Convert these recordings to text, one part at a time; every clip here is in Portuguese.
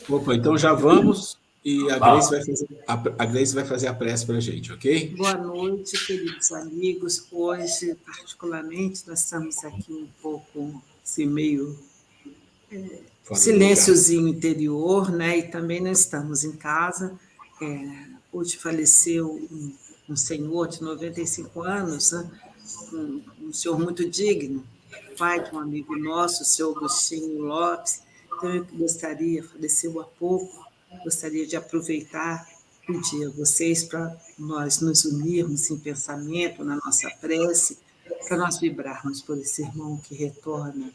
Opa, então já vamos e Vamos. A Grace vai fazer a prece para a gente, ok? Boa noite, queridos amigos. Hoje, particularmente, nós estamos aqui um pouco assim, meio Fora do lugar. silênciozinho interior, né? E também não estamos em casa. Hoje faleceu um senhor de 95 anos, né? Um senhor muito digno, pai de um amigo nosso, o senhor Agostinho Lopes. Então, eu gostaria, faleceu há pouco, gostaria de aproveitar, pedir a vocês para nós nos unirmos em pensamento, na nossa prece, para nós vibrarmos por esse irmão que retorna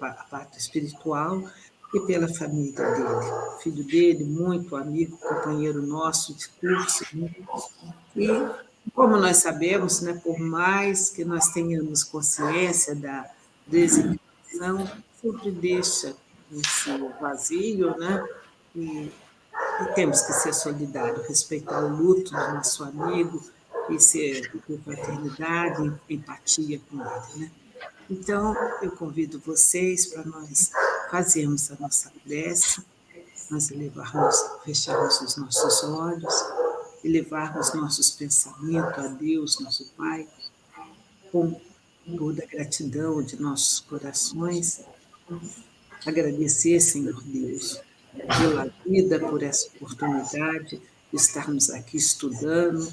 à parte espiritual e pela família dele. Filho dele, muito amigo, companheiro nosso de curso, né? E, como nós sabemos, né, por mais que nós tenhamos consciência da desencarnação, sempre deixa esse vazio, né? E, e temos que ser solidários, respeitar o luto do nosso amigo e ter fraternidade, empatia com ele, né? Então, eu convido vocês para nós fazermos a nossa prece, nós elevarmos, fecharmos os nossos olhos, elevarmos nossos pensamentos a Deus, nosso Pai, com toda a gratidão de nossos corações, agradecer, Senhor Deus, pela vida, por essa oportunidade de estarmos aqui estudando,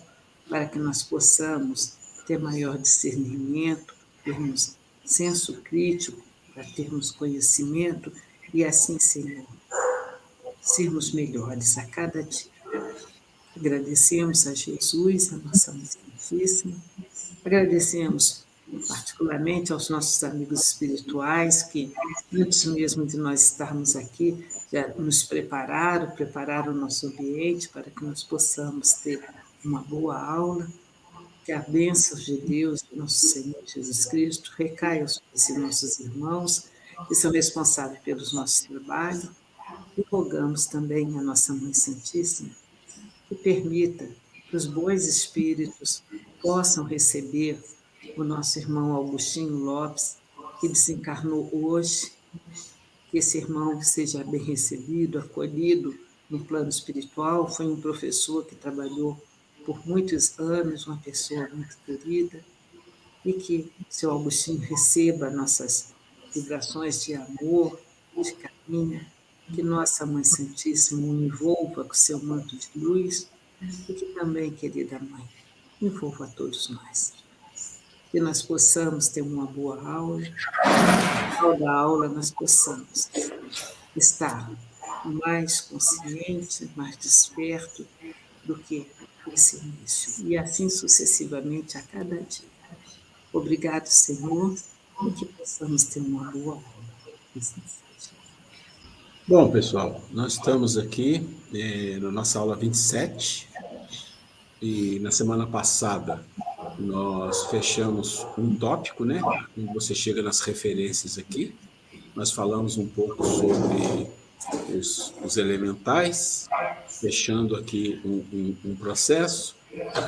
para que nós possamos ter maior discernimento, termos senso crítico, para termos conhecimento e assim, Senhor, sermos melhores a cada dia. Agradecemos a Jesus, a nossa Mãe Santíssima, agradecemos particularmente aos nossos amigos espirituais que, antes mesmo de nós estarmos aqui, já nos prepararam o nosso ambiente para que nós possamos ter uma boa aula, que a bênção de Deus, de nosso Senhor Jesus Cristo, recaia sobre esses nossos irmãos que são responsáveis pelos nossos trabalhos, e rogamos também a nossa Mãe Santíssima que permita que os bons espíritos possam receber o nosso irmão Augustinho Lopes, que desencarnou hoje, que esse irmão seja bem recebido, acolhido no plano espiritual. Foi um professor que trabalhou por muitos anos, uma pessoa muito querida, e que seu Augustinho receba nossas vibrações de amor, de carinho, que nossa Mãe Santíssima o envolva com seu manto de luz e que também, querida Mãe, envolva a todos nós. Que nós possamos ter uma boa aula, ao da aula nós possamos estar mais consciente, mais desperto do que esse início, e assim sucessivamente a cada dia. Obrigado, Senhor, e que possamos ter uma boa aula. Assim seja. Bom, pessoal, nós estamos aqui na nossa aula 27 e na semana passada nós fechamos um tópico, né? Quando você chega nas referências aqui, nós falamos um pouco sobre os elementais, fechando aqui um processo,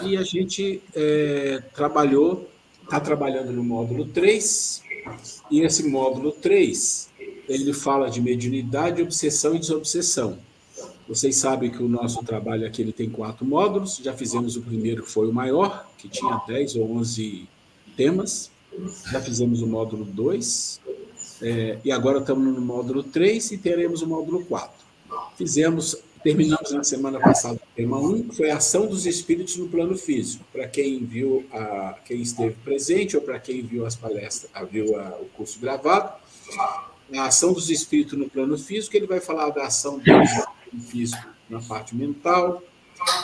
e a gente está trabalhando no módulo 3, e esse módulo 3 ele fala de mediunidade, obsessão e desobsessão. Vocês sabem que o nosso trabalho aqui ele tem 4 módulos, já fizemos o primeiro, que foi o maior, que tinha 10 ou 11 temas, já fizemos o módulo 2, e agora estamos no módulo 3 e teremos o módulo 4. Terminamos na semana passada o tema 1, que foi a ação dos espíritos no plano físico. Para quem viu, quem esteve presente ou para quem viu as palestras, viu o curso gravado, a ação dos espíritos no plano físico, ele vai falar da ação deles no plano físico na parte mental,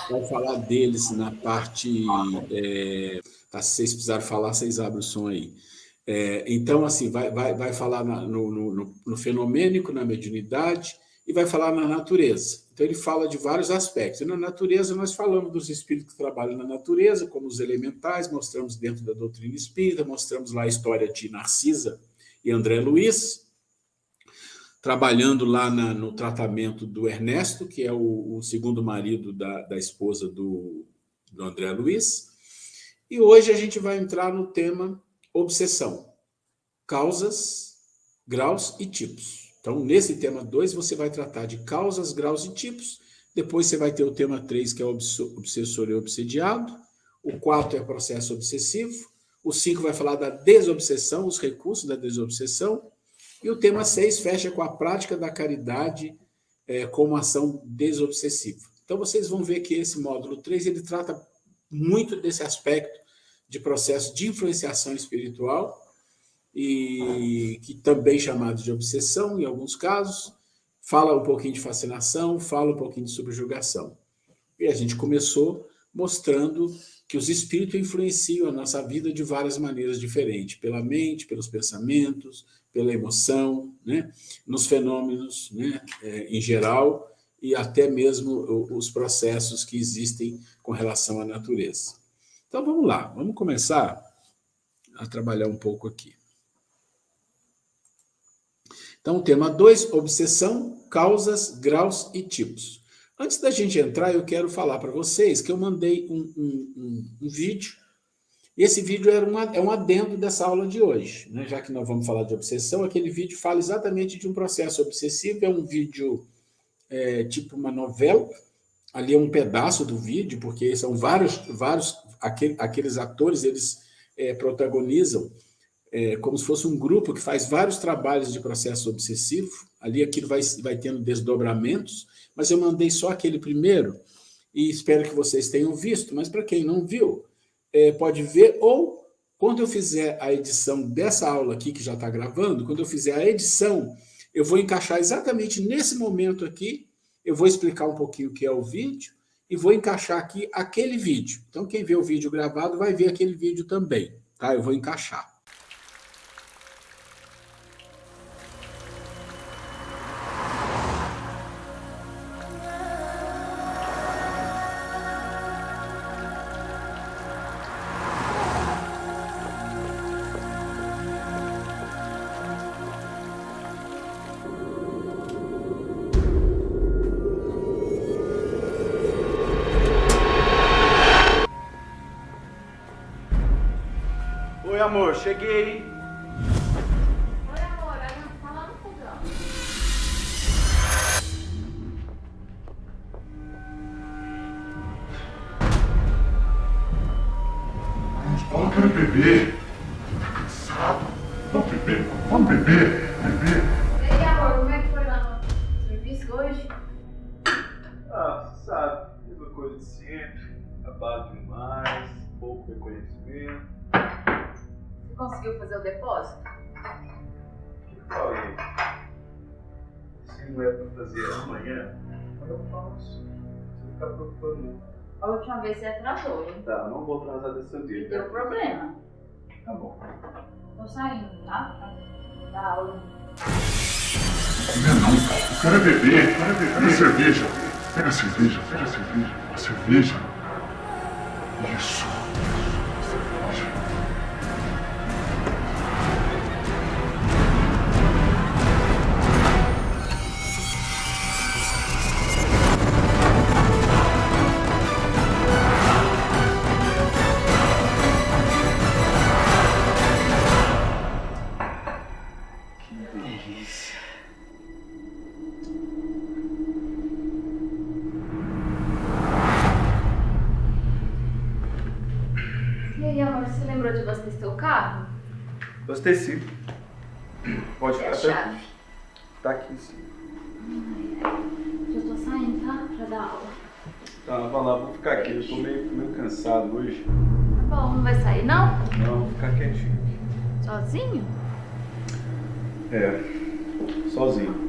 vai falar deles na parte... se vocês precisarem falar, vocês abrem o som aí. Então, assim, vai falar no fenomênico, na mediunidade, e vai falar na natureza. Então, ele fala de vários aspectos. E na natureza, nós falamos dos espíritos que trabalham na natureza, como os elementais, mostramos dentro da doutrina espírita, mostramos lá a história de Narcisa e André Luiz, trabalhando lá no tratamento do Ernesto, que é o segundo marido da esposa do André Luiz. E hoje a gente vai entrar no tema obsessão, causas, graus e tipos. Então, nesse tema 2, você vai tratar de causas, graus e tipos. Depois você vai ter o tema 3, que é obsessor e obsediado. O 4 é processo obsessivo. O 5 vai falar da desobsessão, os recursos da desobsessão. E o tema 6 fecha com a prática da caridade como ação desobsessiva. Então, vocês vão ver que esse módulo 3 ele trata muito desse aspecto de processo de influenciação espiritual, e que também é chamado de obsessão, em alguns casos, fala um pouquinho de fascinação, fala um pouquinho de subjugação. E a gente começou mostrando que os espíritos influenciam a nossa vida de várias maneiras diferentes, pela mente, pelos pensamentos, pela emoção, né? Nos fenômenos, né? Em geral, e até mesmo os processos que existem com relação à natureza. Então vamos lá, vamos começar a trabalhar um pouco aqui. Então, tema 2, obsessão, causas, graus e tipos. Antes da gente entrar, eu quero falar para vocês que eu mandei um vídeo. Esse vídeo é um adendo dessa aula de hoje, né? Já que nós vamos falar de obsessão, aquele vídeo fala exatamente de um processo obsessivo, é um vídeo tipo uma novela. Ali é um pedaço do vídeo, porque são vários aqueles atores, eles protagonizam como se fosse um grupo que faz vários trabalhos de processo obsessivo. Ali aquilo vai tendo desdobramentos, mas eu mandei só aquele primeiro, e espero que vocês tenham visto, mas para quem não viu, pode ver, ou quando eu fizer a edição dessa aula aqui, que já está gravando, quando eu fizer a edição, eu vou encaixar exatamente nesse momento aqui, eu vou explicar um pouquinho o que é o vídeo, e vou encaixar aqui aquele vídeo. Então, quem vê o vídeo gravado vai ver aquele vídeo também, tá? Eu vou encaixar. Oi, amor, cheguei. Oi, amor, tá lá no fogão. Eu quero beber. Tô cansado. Vamos beber, vamos beber. Ei, amor, como é que foi lá no serviço hoje? Você sabe, mesma coisa de sempre. Trabalho demais, pouco reconhecimento. Você conseguiu fazer o depósito? O que eu falei? Se não é pra fazer amanhã, eu faço. Você não fica preocupando, não. A última vez você atrasou, hein? Tá, não vou atrasar dessa E vez. deu problema. Tá bom. Tô saindo, tá? Da aula. Não, eu quero beber. Pega a cerveja. Pega a cerveja. A cerveja. Isso. Cerveja. E aí, amor, você lembrou de abastecer o carro? Abasteci. Pode E a ficar chave? Tá aqui em cima. Já tô saindo, tá? Pra dar aula. Tá, vai lá, vou ficar aqui. Eu tô meio cansado hoje. Tá bom, não vai sair, não? Não, vou ficar quietinho. Sozinho? Sozinho.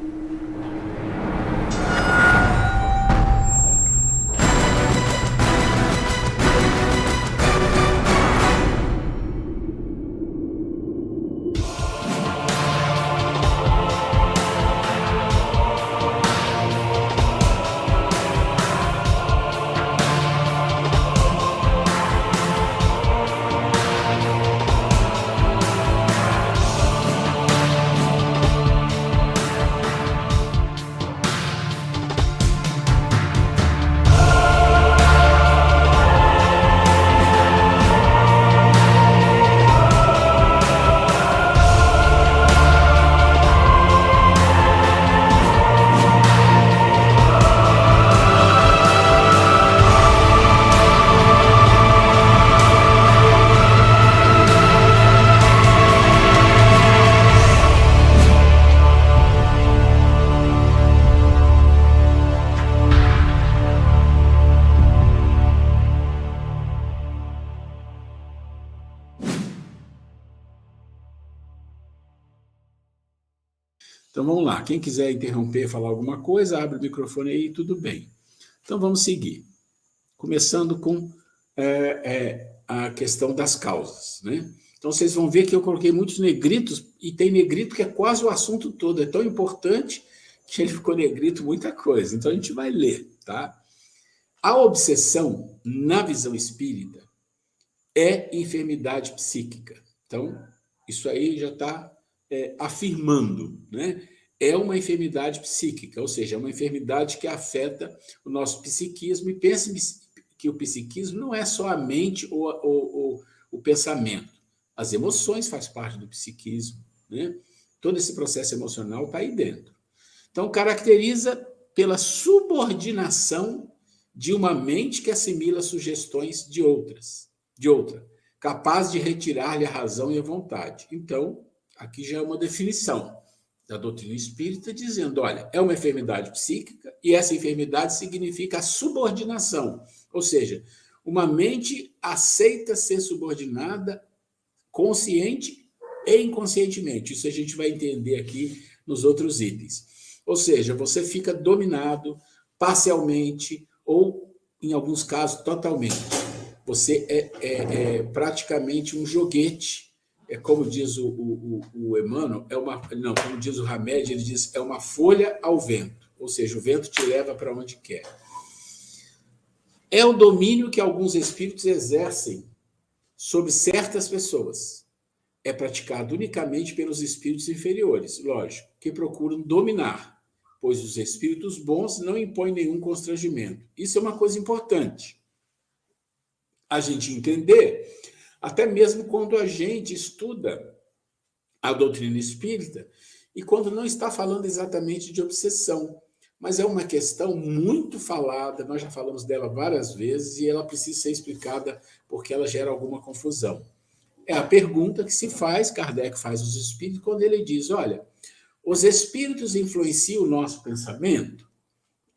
Então, vamos lá. Quem quiser interromper, falar alguma coisa, abre o microfone aí, tudo bem. Então, vamos seguir. Começando com a questão das causas, né? Então, vocês vão ver que eu coloquei muitos negritos, e tem negrito que é quase o assunto todo. É tão importante que ele ficou negrito muita coisa. Então, a gente vai ler, tá? A obsessão, na visão espírita, é enfermidade psíquica. Então, isso aí já está afirmando, né? É uma enfermidade psíquica, ou seja, é uma enfermidade que afeta o nosso psiquismo. E pense que o psiquismo não é só a mente ou o pensamento. As emoções fazem parte do psiquismo, né? Todo esse processo emocional está aí dentro. Então, caracteriza pela subordinação de uma mente que assimila sugestões de outra, capaz de retirar-lhe a razão e a vontade. Então, aqui já é uma definição da doutrina espírita dizendo, olha, é uma enfermidade psíquica e essa enfermidade significa a subordinação, ou seja, uma mente aceita ser subordinada consciente e inconscientemente. Isso a gente vai entender aqui nos outros itens. Ou seja, você fica dominado parcialmente ou, em alguns casos, totalmente. Você é praticamente um joguete. Como diz o Emmanuel, como diz o Hamed, ele diz, é uma folha ao vento. Ou seja, o vento te leva para onde quer. É o domínio que alguns espíritos exercem sobre certas pessoas. É praticado unicamente pelos espíritos inferiores, lógico, que procuram dominar, pois os espíritos bons não impõem nenhum constrangimento. Isso é uma coisa importante a gente entender, até mesmo quando a gente estuda a doutrina espírita e quando não está falando exatamente de obsessão, mas é uma questão muito falada, nós já falamos dela várias vezes e ela precisa ser explicada porque ela gera alguma confusão. É a pergunta que se faz, Kardec faz aos espíritos, quando ele diz, olha, os espíritos influenciam o nosso pensamento?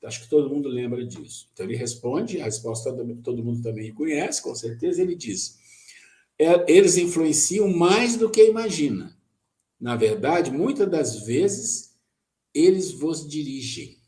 Acho que todo mundo lembra disso. Então ele responde, a resposta todo mundo também conhece, com certeza, ele diz, eles influenciam mais do que imagina. Na verdade, muitas das vezes, eles vos dirigem.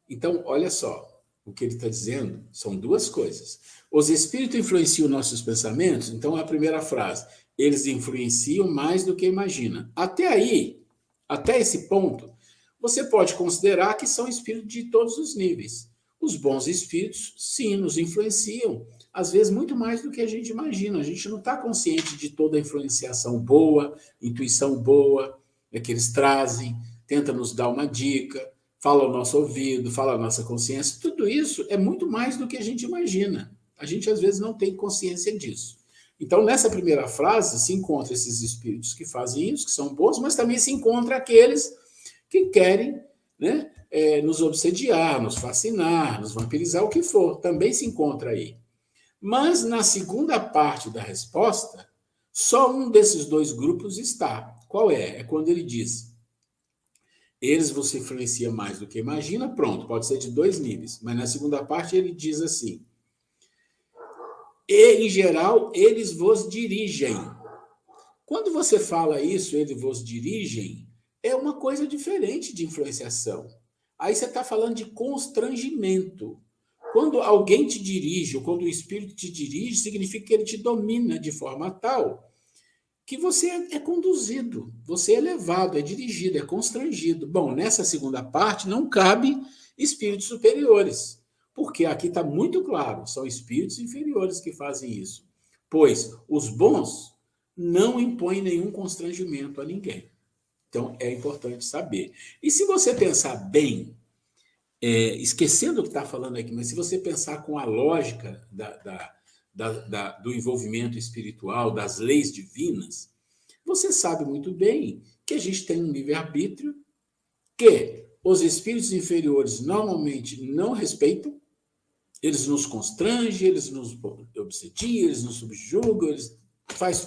Então, olha só, o que ele está dizendo são duas coisas. Os espíritos influenciam nossos pensamentos, então a primeira frase, eles influenciam mais do que imagina. Até aí, até esse ponto, você pode considerar que são espíritos de todos os níveis. Os bons espíritos, sim, nos influenciam, às vezes muito mais do que a gente imagina. A gente não está consciente de toda a influenciação boa, intuição boa, que eles trazem, tenta nos dar uma dica, fala ao nosso ouvido, fala à nossa consciência. Tudo isso é muito mais do que a gente imagina. A gente, às vezes, não tem consciência disso. Então, nessa primeira frase, se encontra esses espíritos que fazem isso, que são bons, mas também se encontra aqueles que querem, né, nos obsediar, nos fascinar, nos vampirizar, o que for. Também se encontra aí. Mas, na segunda parte da resposta, só um desses dois grupos está. Qual é? É quando ele diz, eles vos influenciam mais do que imagina, pronto, pode ser de dois níveis. Mas na segunda parte ele diz assim, e, em geral, eles vos dirigem. Quando você fala isso, eles vos dirigem, é uma coisa diferente de influenciação. Aí você está falando de constrangimento. Quando alguém te dirige, ou quando o espírito te dirige, significa que ele te domina de forma tal que você é conduzido, você é levado, é dirigido, é constrangido. Bom, nessa segunda parte não cabe espíritos superiores, porque aqui está muito claro, são espíritos inferiores que fazem isso, pois os bons não impõem nenhum constrangimento a ninguém. Então, é importante saber. E se você pensar bem, esquecendo o que está falando aqui, mas se você pensar com a lógica do envolvimento espiritual, das leis divinas, você sabe muito bem que a gente tem um livre-arbítrio que os espíritos inferiores normalmente não respeitam, eles nos constrangem, eles nos obsediam, eles nos subjugam, eles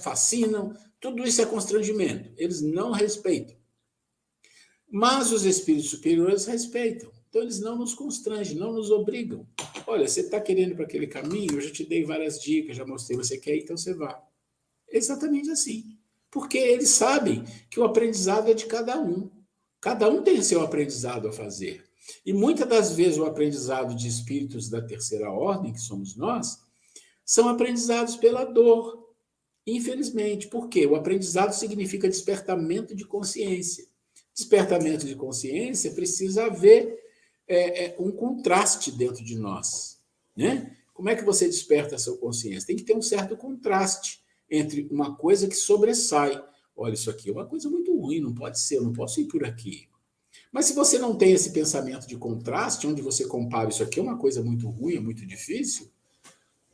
fascinam, tudo isso é constrangimento, eles não respeitam. Mas os espíritos superiores respeitam, então eles não nos constrangem, não nos obrigam. Olha, você está querendo ir para aquele caminho, eu já te dei várias dicas, já mostrei, você quer ir, então você vá. É exatamente assim. Porque eles sabem que o aprendizado é de cada um. Cada um tem seu aprendizado a fazer. E muitas das vezes o aprendizado de espíritos da terceira ordem, que somos nós, são aprendizados pela dor, infelizmente. Por quê? O aprendizado significa despertamento de consciência. Despertamento de consciência precisa haver um contraste dentro de nós, né? Como é que você desperta a sua consciência? Tem que ter um certo contraste entre uma coisa que sobressai. Olha, isso aqui é uma coisa muito ruim, não pode ser, eu não posso ir por aqui. Mas se você não tem esse pensamento de contraste, onde você compara isso aqui é uma coisa muito ruim, é muito difícil,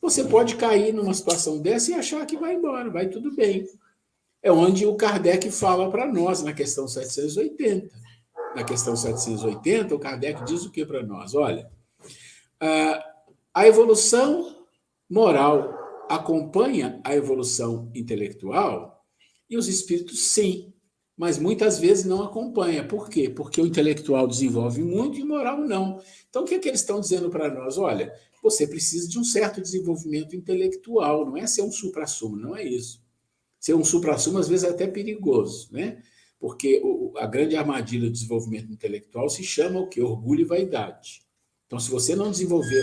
você pode cair numa situação dessa e achar que vai embora, vai tudo bem. É onde o Kardec fala para nós na questão 780. Na questão 780, o Kardec diz o que para nós? Olha, a evolução moral acompanha a evolução intelectual e os espíritos, sim, mas muitas vezes não acompanha. Por quê? Porque o intelectual desenvolve muito e o moral não. Então, o que eles estão dizendo para nós? Olha, você precisa de um certo desenvolvimento intelectual, não é ser um suprassumo, não é isso. Ser um suprassumo, às vezes, é até perigoso, né? Porque a grande armadilha do desenvolvimento intelectual se chama o quê? Orgulho e vaidade. Então, se você não desenvolver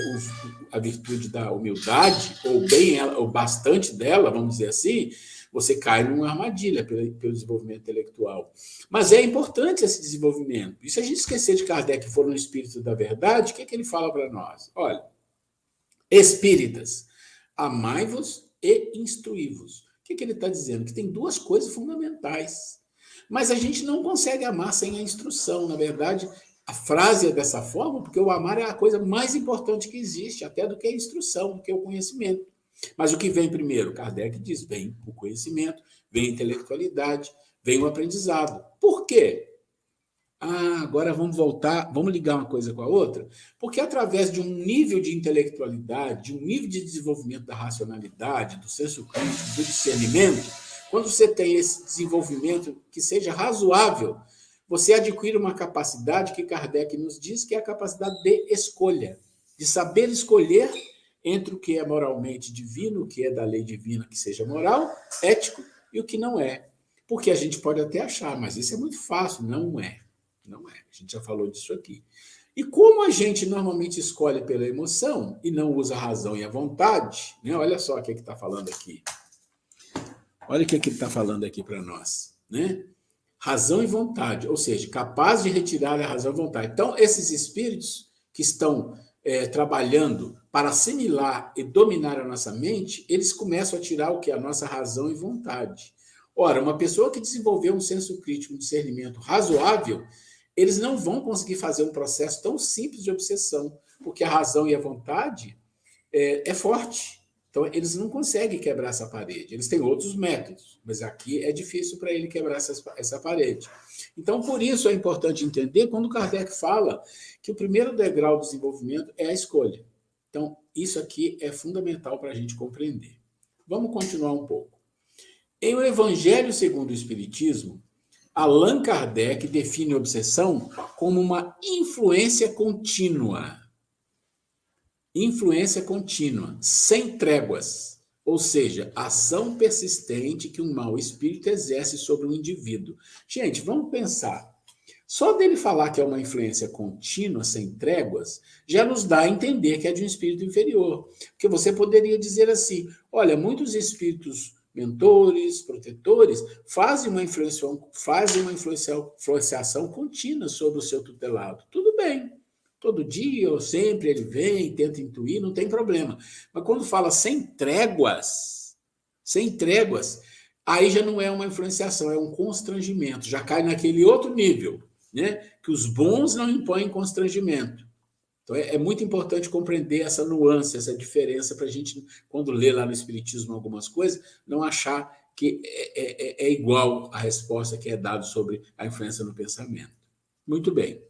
a virtude da humildade, ou bem ela, ou bastante dela, vamos dizer assim, você cai numa armadilha pelo desenvolvimento intelectual. Mas é importante esse desenvolvimento. E se a gente esquecer de Kardec que for no espírito da verdade, o que ele fala para nós? Olha, espíritas, amai-vos e instruí-vos. O que ele está dizendo? Que tem duas coisas fundamentais. Mas a gente não consegue amar sem a instrução. Na verdade, a frase é dessa forma porque o amar é a coisa mais importante que existe, até do que a instrução, do que o conhecimento. Mas o que vem primeiro? Kardec diz, vem o conhecimento, vem a intelectualidade, vem o aprendizado. Por quê? Agora vamos voltar, vamos ligar uma coisa com a outra, porque através de um nível de intelectualidade, de um nível de desenvolvimento da racionalidade, do senso crítico, do discernimento, quando você tem esse desenvolvimento que seja razoável, você adquire uma capacidade que Kardec nos diz que é a capacidade de escolha, de saber escolher entre o que é moralmente divino, o que é da lei divina que seja moral, ético, e o que não é. Porque a gente pode até achar, mas isso é muito fácil, não é. Não é, a gente já falou disso aqui. E como a gente normalmente escolhe pela emoção e não usa a razão e a vontade, né? Olha só o que está falando aqui. Olha o que ele está falando aqui para nós, né? Razão e vontade, ou seja, capaz de retirar a razão e a vontade. Então, esses espíritos que estão trabalhando para assimilar e dominar a nossa mente, eles começam a tirar o que? A nossa razão e vontade. Ora, uma pessoa que desenvolveu um senso crítico, um discernimento razoável, eles não vão conseguir fazer um processo tão simples de obsessão, porque a razão e a vontade é forte. Então, eles não conseguem quebrar essa parede. Eles têm outros métodos, mas aqui é difícil para ele quebrar essa parede. Então, por isso é importante entender quando Kardec fala que o primeiro degrau do desenvolvimento é a escolha. Então, isso aqui é fundamental para a gente compreender. Vamos continuar um pouco. Em O Evangelho segundo o Espiritismo, Allan Kardec define a obsessão como uma influência contínua. Influência contínua, sem tréguas, ou seja, ação persistente que um mau espírito exerce sobre o indivíduo. Gente, vamos pensar. Só dele falar que é uma influência contínua, sem tréguas, já nos dá a entender que é de um espírito inferior. Porque você poderia dizer assim, olha, muitos espíritos mentores, protetores, fazem uma influenciação contínua sobre o seu tutelado. Tudo bem. Todo dia ou sempre ele vem, tenta intuir, não tem problema. Mas quando fala sem tréguas, aí já não é uma influenciação, é um constrangimento. Já cai naquele outro nível, né? Que os bons não impõem constrangimento. Então é muito importante compreender essa nuance, essa diferença, para a gente, quando lê lá no Espiritismo algumas coisas, não achar que é igual a resposta que é dada sobre a influência no pensamento. Muito bem.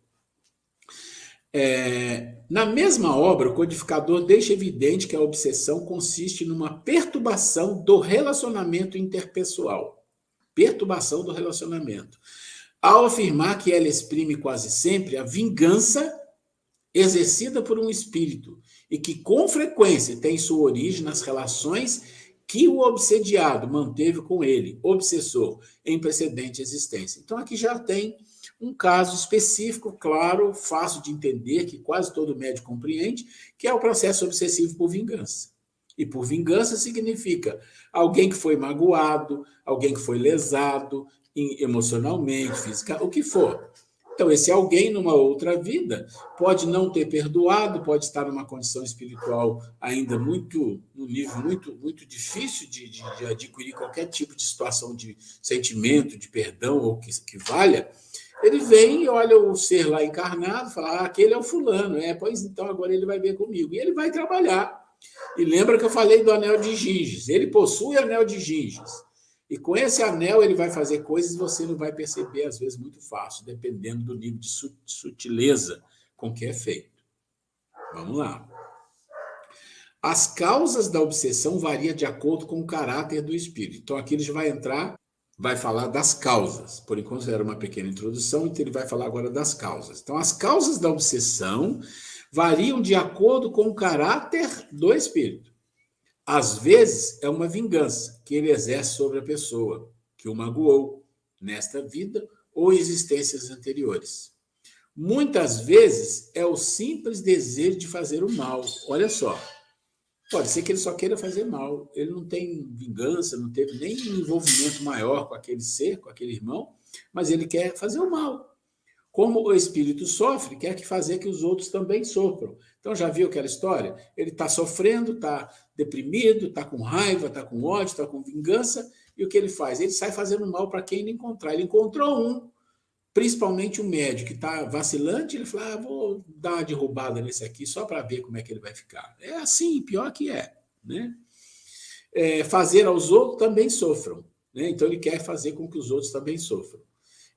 Na mesma obra, o codificador deixa evidente que a obsessão consiste numa perturbação do relacionamento interpessoal. Perturbação do relacionamento. Ao afirmar que ela exprime quase sempre a vingança exercida por um espírito e que, com frequência, tem sua origem nas relações que o obsediado manteve com ele, obsessor, em precedente existência. Então, aqui já tem um caso específico, claro, fácil de entender, que quase todo médico compreende, que é o processo obsessivo por vingança. E por vingança significa alguém que foi magoado, alguém que foi lesado emocionalmente, fisicamente, o que for. Então, esse alguém, numa outra vida, pode não ter perdoado, pode estar numa condição espiritual ainda num nível muito difícil de adquirir qualquer tipo de situação de sentimento, de perdão ou que valha. Ele vem e olha o ser lá encarnado, fala, aquele é o fulano, pois então agora ele vai ver comigo. E ele vai trabalhar. E lembra que eu falei do anel de Ginges? Ele possui o anel de Ginges. E com esse anel ele vai fazer coisas que você não vai perceber, às vezes, muito fácil, dependendo do nível de sutileza com que é feito. Vamos lá. As causas da obsessão variam de acordo com o caráter do espírito. Então, aqui ele já vai falar das causas. Por enquanto, era uma pequena introdução, então ele vai falar agora das causas. Então, as causas da obsessão variam de acordo com o caráter do espírito. Às vezes, é uma vingança que ele exerce sobre a pessoa que o magoou nesta vida ou existências anteriores. Muitas vezes, é o simples desejo de fazer o mal. Olha só, pode ser que ele só queira fazer mal. Ele não tem vingança, não teve nem envolvimento maior com aquele ser, com aquele irmão, mas ele quer fazer o mal. Como o espírito sofre, quer fazer que os outros também sofram. Então, já viu aquela história? Ele está sofrendo, está deprimido, está com raiva, está com ódio, está com vingança, e o que ele faz? Ele sai fazendo mal para quem ele encontrar. Ele encontrou um, principalmente um médio que está vacilante, ele fala, vou dar uma derrubada nesse aqui só para ver como é que ele vai ficar. É assim, pior que é. Né? Fazer aos outros também sofram. Né? Então, ele quer fazer com que os outros também sofram.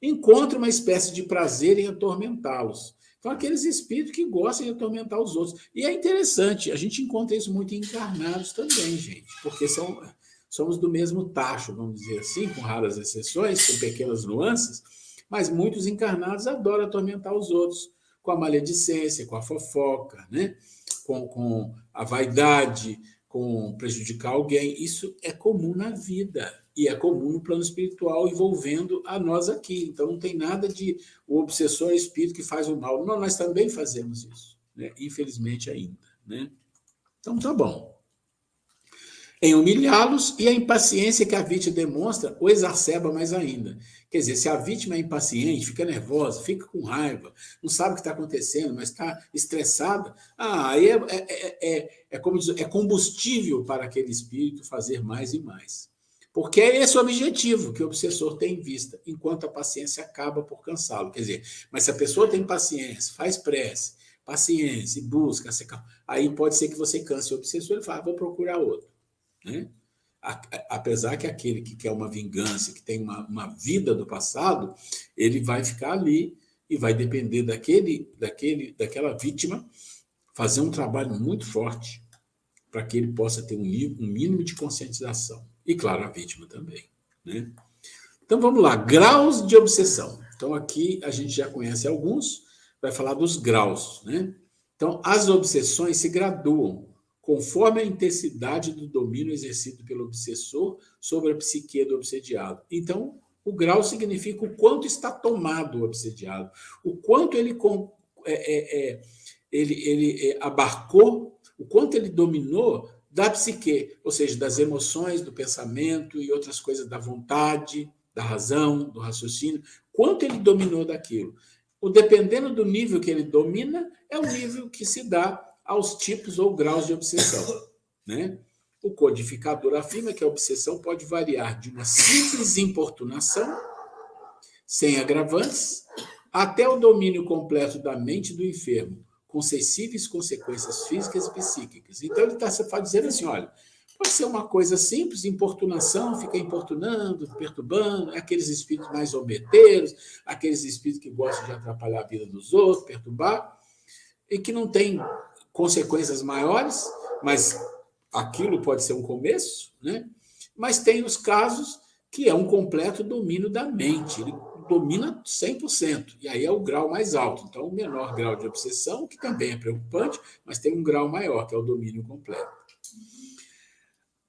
Encontra uma espécie de prazer em atormentá-los. Então, aqueles espíritos que gostam de atormentar os outros. E é interessante, a gente encontra isso muito em encarnados também, gente, porque somos do mesmo tacho, vamos dizer assim, com raras exceções, com pequenas nuances, mas muitos encarnados adoram atormentar os outros, com a maledicência, com a fofoca, né? com a vaidade, com prejudicar alguém. Isso é comum na vida. E é comum no plano espiritual envolvendo a nós aqui. Então, não tem nada de o obsessor é espírito que faz o mal. Não, nós também fazemos isso, né? Infelizmente ainda. Né? Então, tá bom. Em humilhá-los, e a impaciência que a vítima demonstra o exacerba mais ainda. Quer dizer, se a vítima é impaciente, fica nervosa, fica com raiva, não sabe o que está acontecendo, mas está estressada, aí como diz, é combustível para aquele espírito fazer mais e mais. Porque é esse o objetivo que o obsessor tem em vista, enquanto a paciência acaba por cansá-lo. Quer dizer, mas se a pessoa tem paciência, faz prece, paciência e busca, aí pode ser que você canse o obsessor e fala, vou procurar outro. Né? Apesar que aquele que quer uma vingança, que tem uma vida do passado, ele vai ficar ali e vai depender daquela vítima fazer um trabalho muito forte para que ele possa ter um mínimo de conscientização. E, claro, a vítima também. Né? Então, vamos lá. Graus de obsessão. Então, aqui a gente já conhece alguns, vai falar dos graus. Né? Então, as obsessões se graduam conforme a intensidade do domínio exercido pelo obsessor sobre a psique do obsediado. Então, o grau significa o quanto está tomado o obsediado, o quanto ele abarcou, o quanto ele dominou da psique, ou seja, das emoções, do pensamento e outras coisas, da vontade, da razão, do raciocínio, quanto ele dominou daquilo. Dependendo do nível que ele domina, é o nível que se dá aos tipos ou graus de obsessão. Né? O codificador afirma que a obsessão pode variar de uma simples importunação, sem agravantes, até o domínio completo da mente do enfermo, com sensíveis consequências físicas e psíquicas. Então, ele está dizendo assim, olha, pode ser uma coisa simples, importunação, fica importunando, perturbando, aqueles espíritos mais zombeteiros, aqueles espíritos que gostam de atrapalhar a vida dos outros, perturbar, e que não tem consequências maiores, mas aquilo pode ser um começo, né? Mas tem os casos que é um completo domínio da mente, ele domina 100%, e aí é o grau mais alto. Então, o menor grau de obsessão, que também é preocupante, mas tem um grau maior, que é o domínio completo.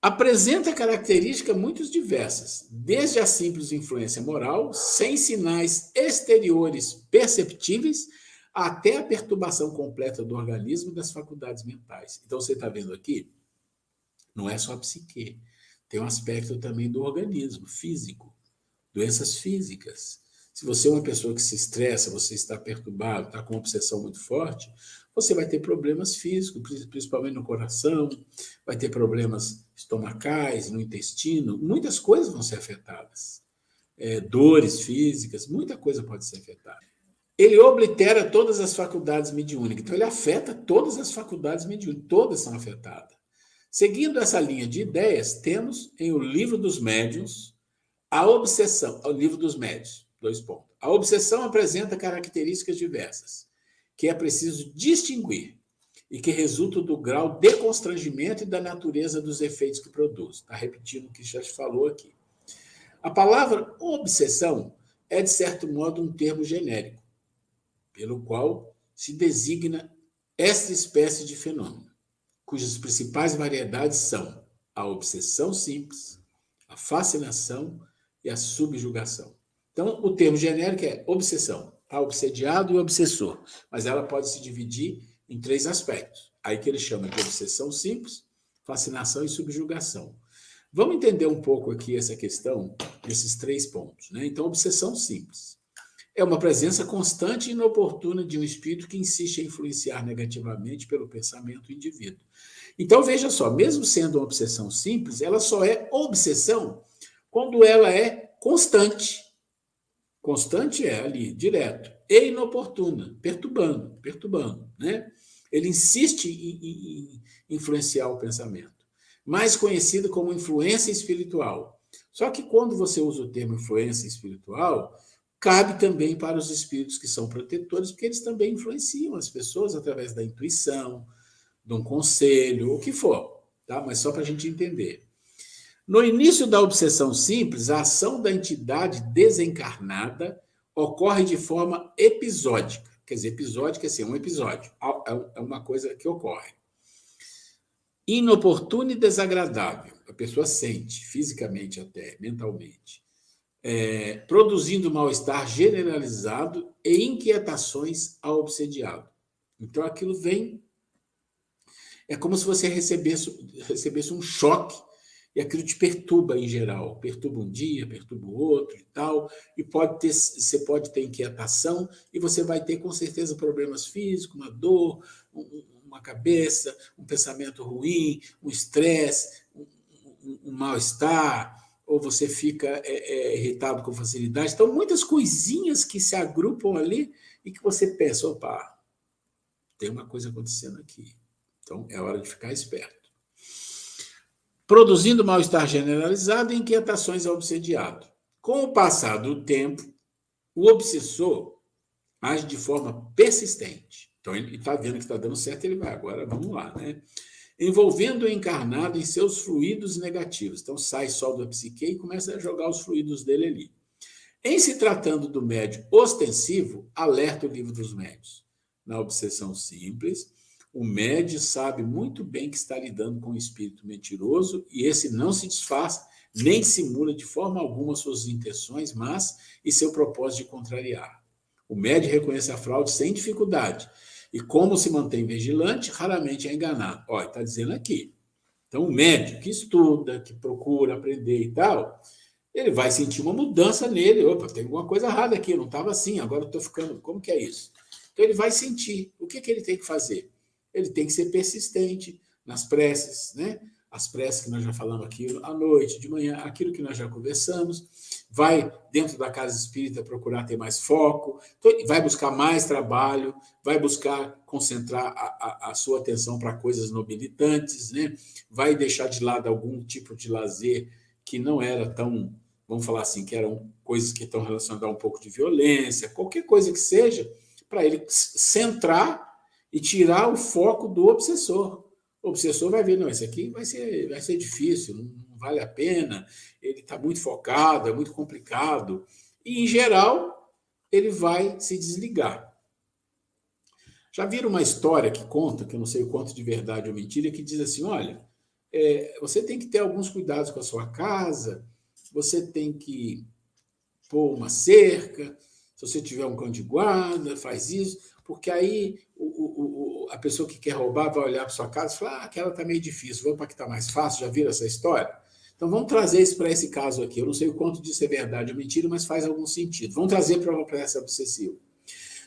apresenta características muito diversas, desde a simples influência moral, sem sinais exteriores perceptíveis, até a perturbação completa do organismo e das faculdades mentais. Então, você está vendo aqui, não é só a psique, tem um aspecto também do organismo físico, doenças físicas. Se você é uma pessoa que se estressa, você está perturbado, está com uma obsessão muito forte, você vai ter problemas físicos, principalmente no coração, vai ter problemas estomacais, no intestino, muitas coisas vão ser afetadas. Dores físicas, muita coisa pode ser afetada. Ele oblitera todas as faculdades mediúnicas, então ele afeta todas as faculdades mediúnicas, todas são afetadas. Seguindo essa linha de ideias, temos em O Livro dos Médiuns a obsessão, o Livro dos Médiuns, 2 pontos. A obsessão apresenta características diversas, que é preciso distinguir e que resultam do grau de constrangimento e da natureza dos efeitos que produz. Está repetindo o que já te falou aqui. A palavra obsessão é, de certo modo, um termo genérico, pelo qual se designa esta espécie de fenômeno, cujas principais variedades são a obsessão simples, a fascinação e a subjugação. Então, o termo genérico é obsessão, tá? Obsediado e obsessor, mas ela pode se dividir em 3 aspectos. Aí que ele chama de obsessão simples, fascinação e subjugação. Vamos entender um pouco aqui essa questão desses 3 pontos, né? Então, obsessão simples é uma presença constante e inoportuna de um espírito que insiste em influenciar negativamente pelo pensamento do indivíduo. Então, veja só, mesmo sendo uma obsessão simples, ela só é obsessão quando ela é constante. Constante é ali, direto, e inoportuna, perturbando, né? Ele insiste em influenciar o pensamento, mais conhecido como influência espiritual. Só que quando você usa o termo influência espiritual, cabe também para os espíritos que são protetores, porque eles também influenciam as pessoas através da intuição, de um conselho, o que for, tá? Mas só para a gente entender. No início da obsessão simples, a ação da entidade desencarnada ocorre de forma episódica. Quer dizer, episódica é assim, um episódio, é uma coisa que ocorre. Inoportuna e desagradável, a pessoa sente, fisicamente até, mentalmente. Produzindo mal-estar generalizado e inquietações ao obsediado. Então, aquilo vem... É como se você recebesse um choque e aquilo te perturba em geral. Perturba um dia, perturba o outro e tal. E você pode ter inquietação e você vai ter, com certeza, problemas físicos, uma dor, uma cabeça, um pensamento ruim, um estresse, um mal-estar, ou você fica irritado com facilidade. Então, muitas coisinhas que se agrupam ali e que você pensa, opa, tem uma coisa acontecendo aqui. Então, é hora de ficar esperto. Produzindo mal-estar generalizado e inquietações ao obsediado. Com o passar do tempo, o obsessor age de forma persistente. Então, ele está vendo que está dando certo, ele vai. Agora, vamos lá, né? Envolvendo o encarnado em seus fluidos negativos. Então, sai só da psique e começa a jogar os fluidos dele ali. Em se tratando do médium ostensivo, alerta o Livro dos Médiuns. Na obsessão simples, o médium sabe muito bem que está lidando com um espírito mentiroso e esse não se disfarça, nem simula de forma alguma suas intenções, mas e seu propósito de contrariar. O médium reconhece a fraude sem dificuldade e, como se mantém vigilante, raramente é enganado. Olha, está dizendo aqui. Então, o médium que estuda, que procura aprender e tal, ele vai sentir uma mudança nele. Opa, tem alguma coisa errada aqui, eu não estava assim, agora eu estou ficando... Como que é isso? Então, ele vai sentir. O que ele tem que fazer? Ele tem que ser persistente nas preces, né? As preces que nós já falamos aqui à noite, de manhã, aquilo que nós já conversamos, vai dentro da casa espírita procurar ter mais foco, então, vai buscar mais trabalho, vai buscar concentrar a sua atenção para coisas nobilitantes, né? Vai deixar de lado algum tipo de lazer que não era tão, vamos falar assim, que eram coisas que estão relacionadas a um pouco de violência, qualquer coisa que seja, para ele centrar e tirar o foco do obsessor. O obsessor vai ver, não, isso aqui vai ser difícil, não vale a pena, ele está muito focado, é muito complicado. E, em geral, ele vai se desligar. Já viram uma história que conta, que eu não sei o quanto de verdade ou mentira, que diz assim, olha, você tem que ter alguns cuidados com a sua casa, você tem que pôr uma cerca, se você tiver um cão de guarda, faz isso, porque aí a pessoa que quer roubar vai olhar para sua casa e falar, aquela está meio difícil, vamos para que está mais fácil, já viram essa história? Então vamos trazer isso para esse caso aqui. Eu não sei o quanto disso é verdade ou mentira, mas faz algum sentido. Vamos trazer para essa obsessiva.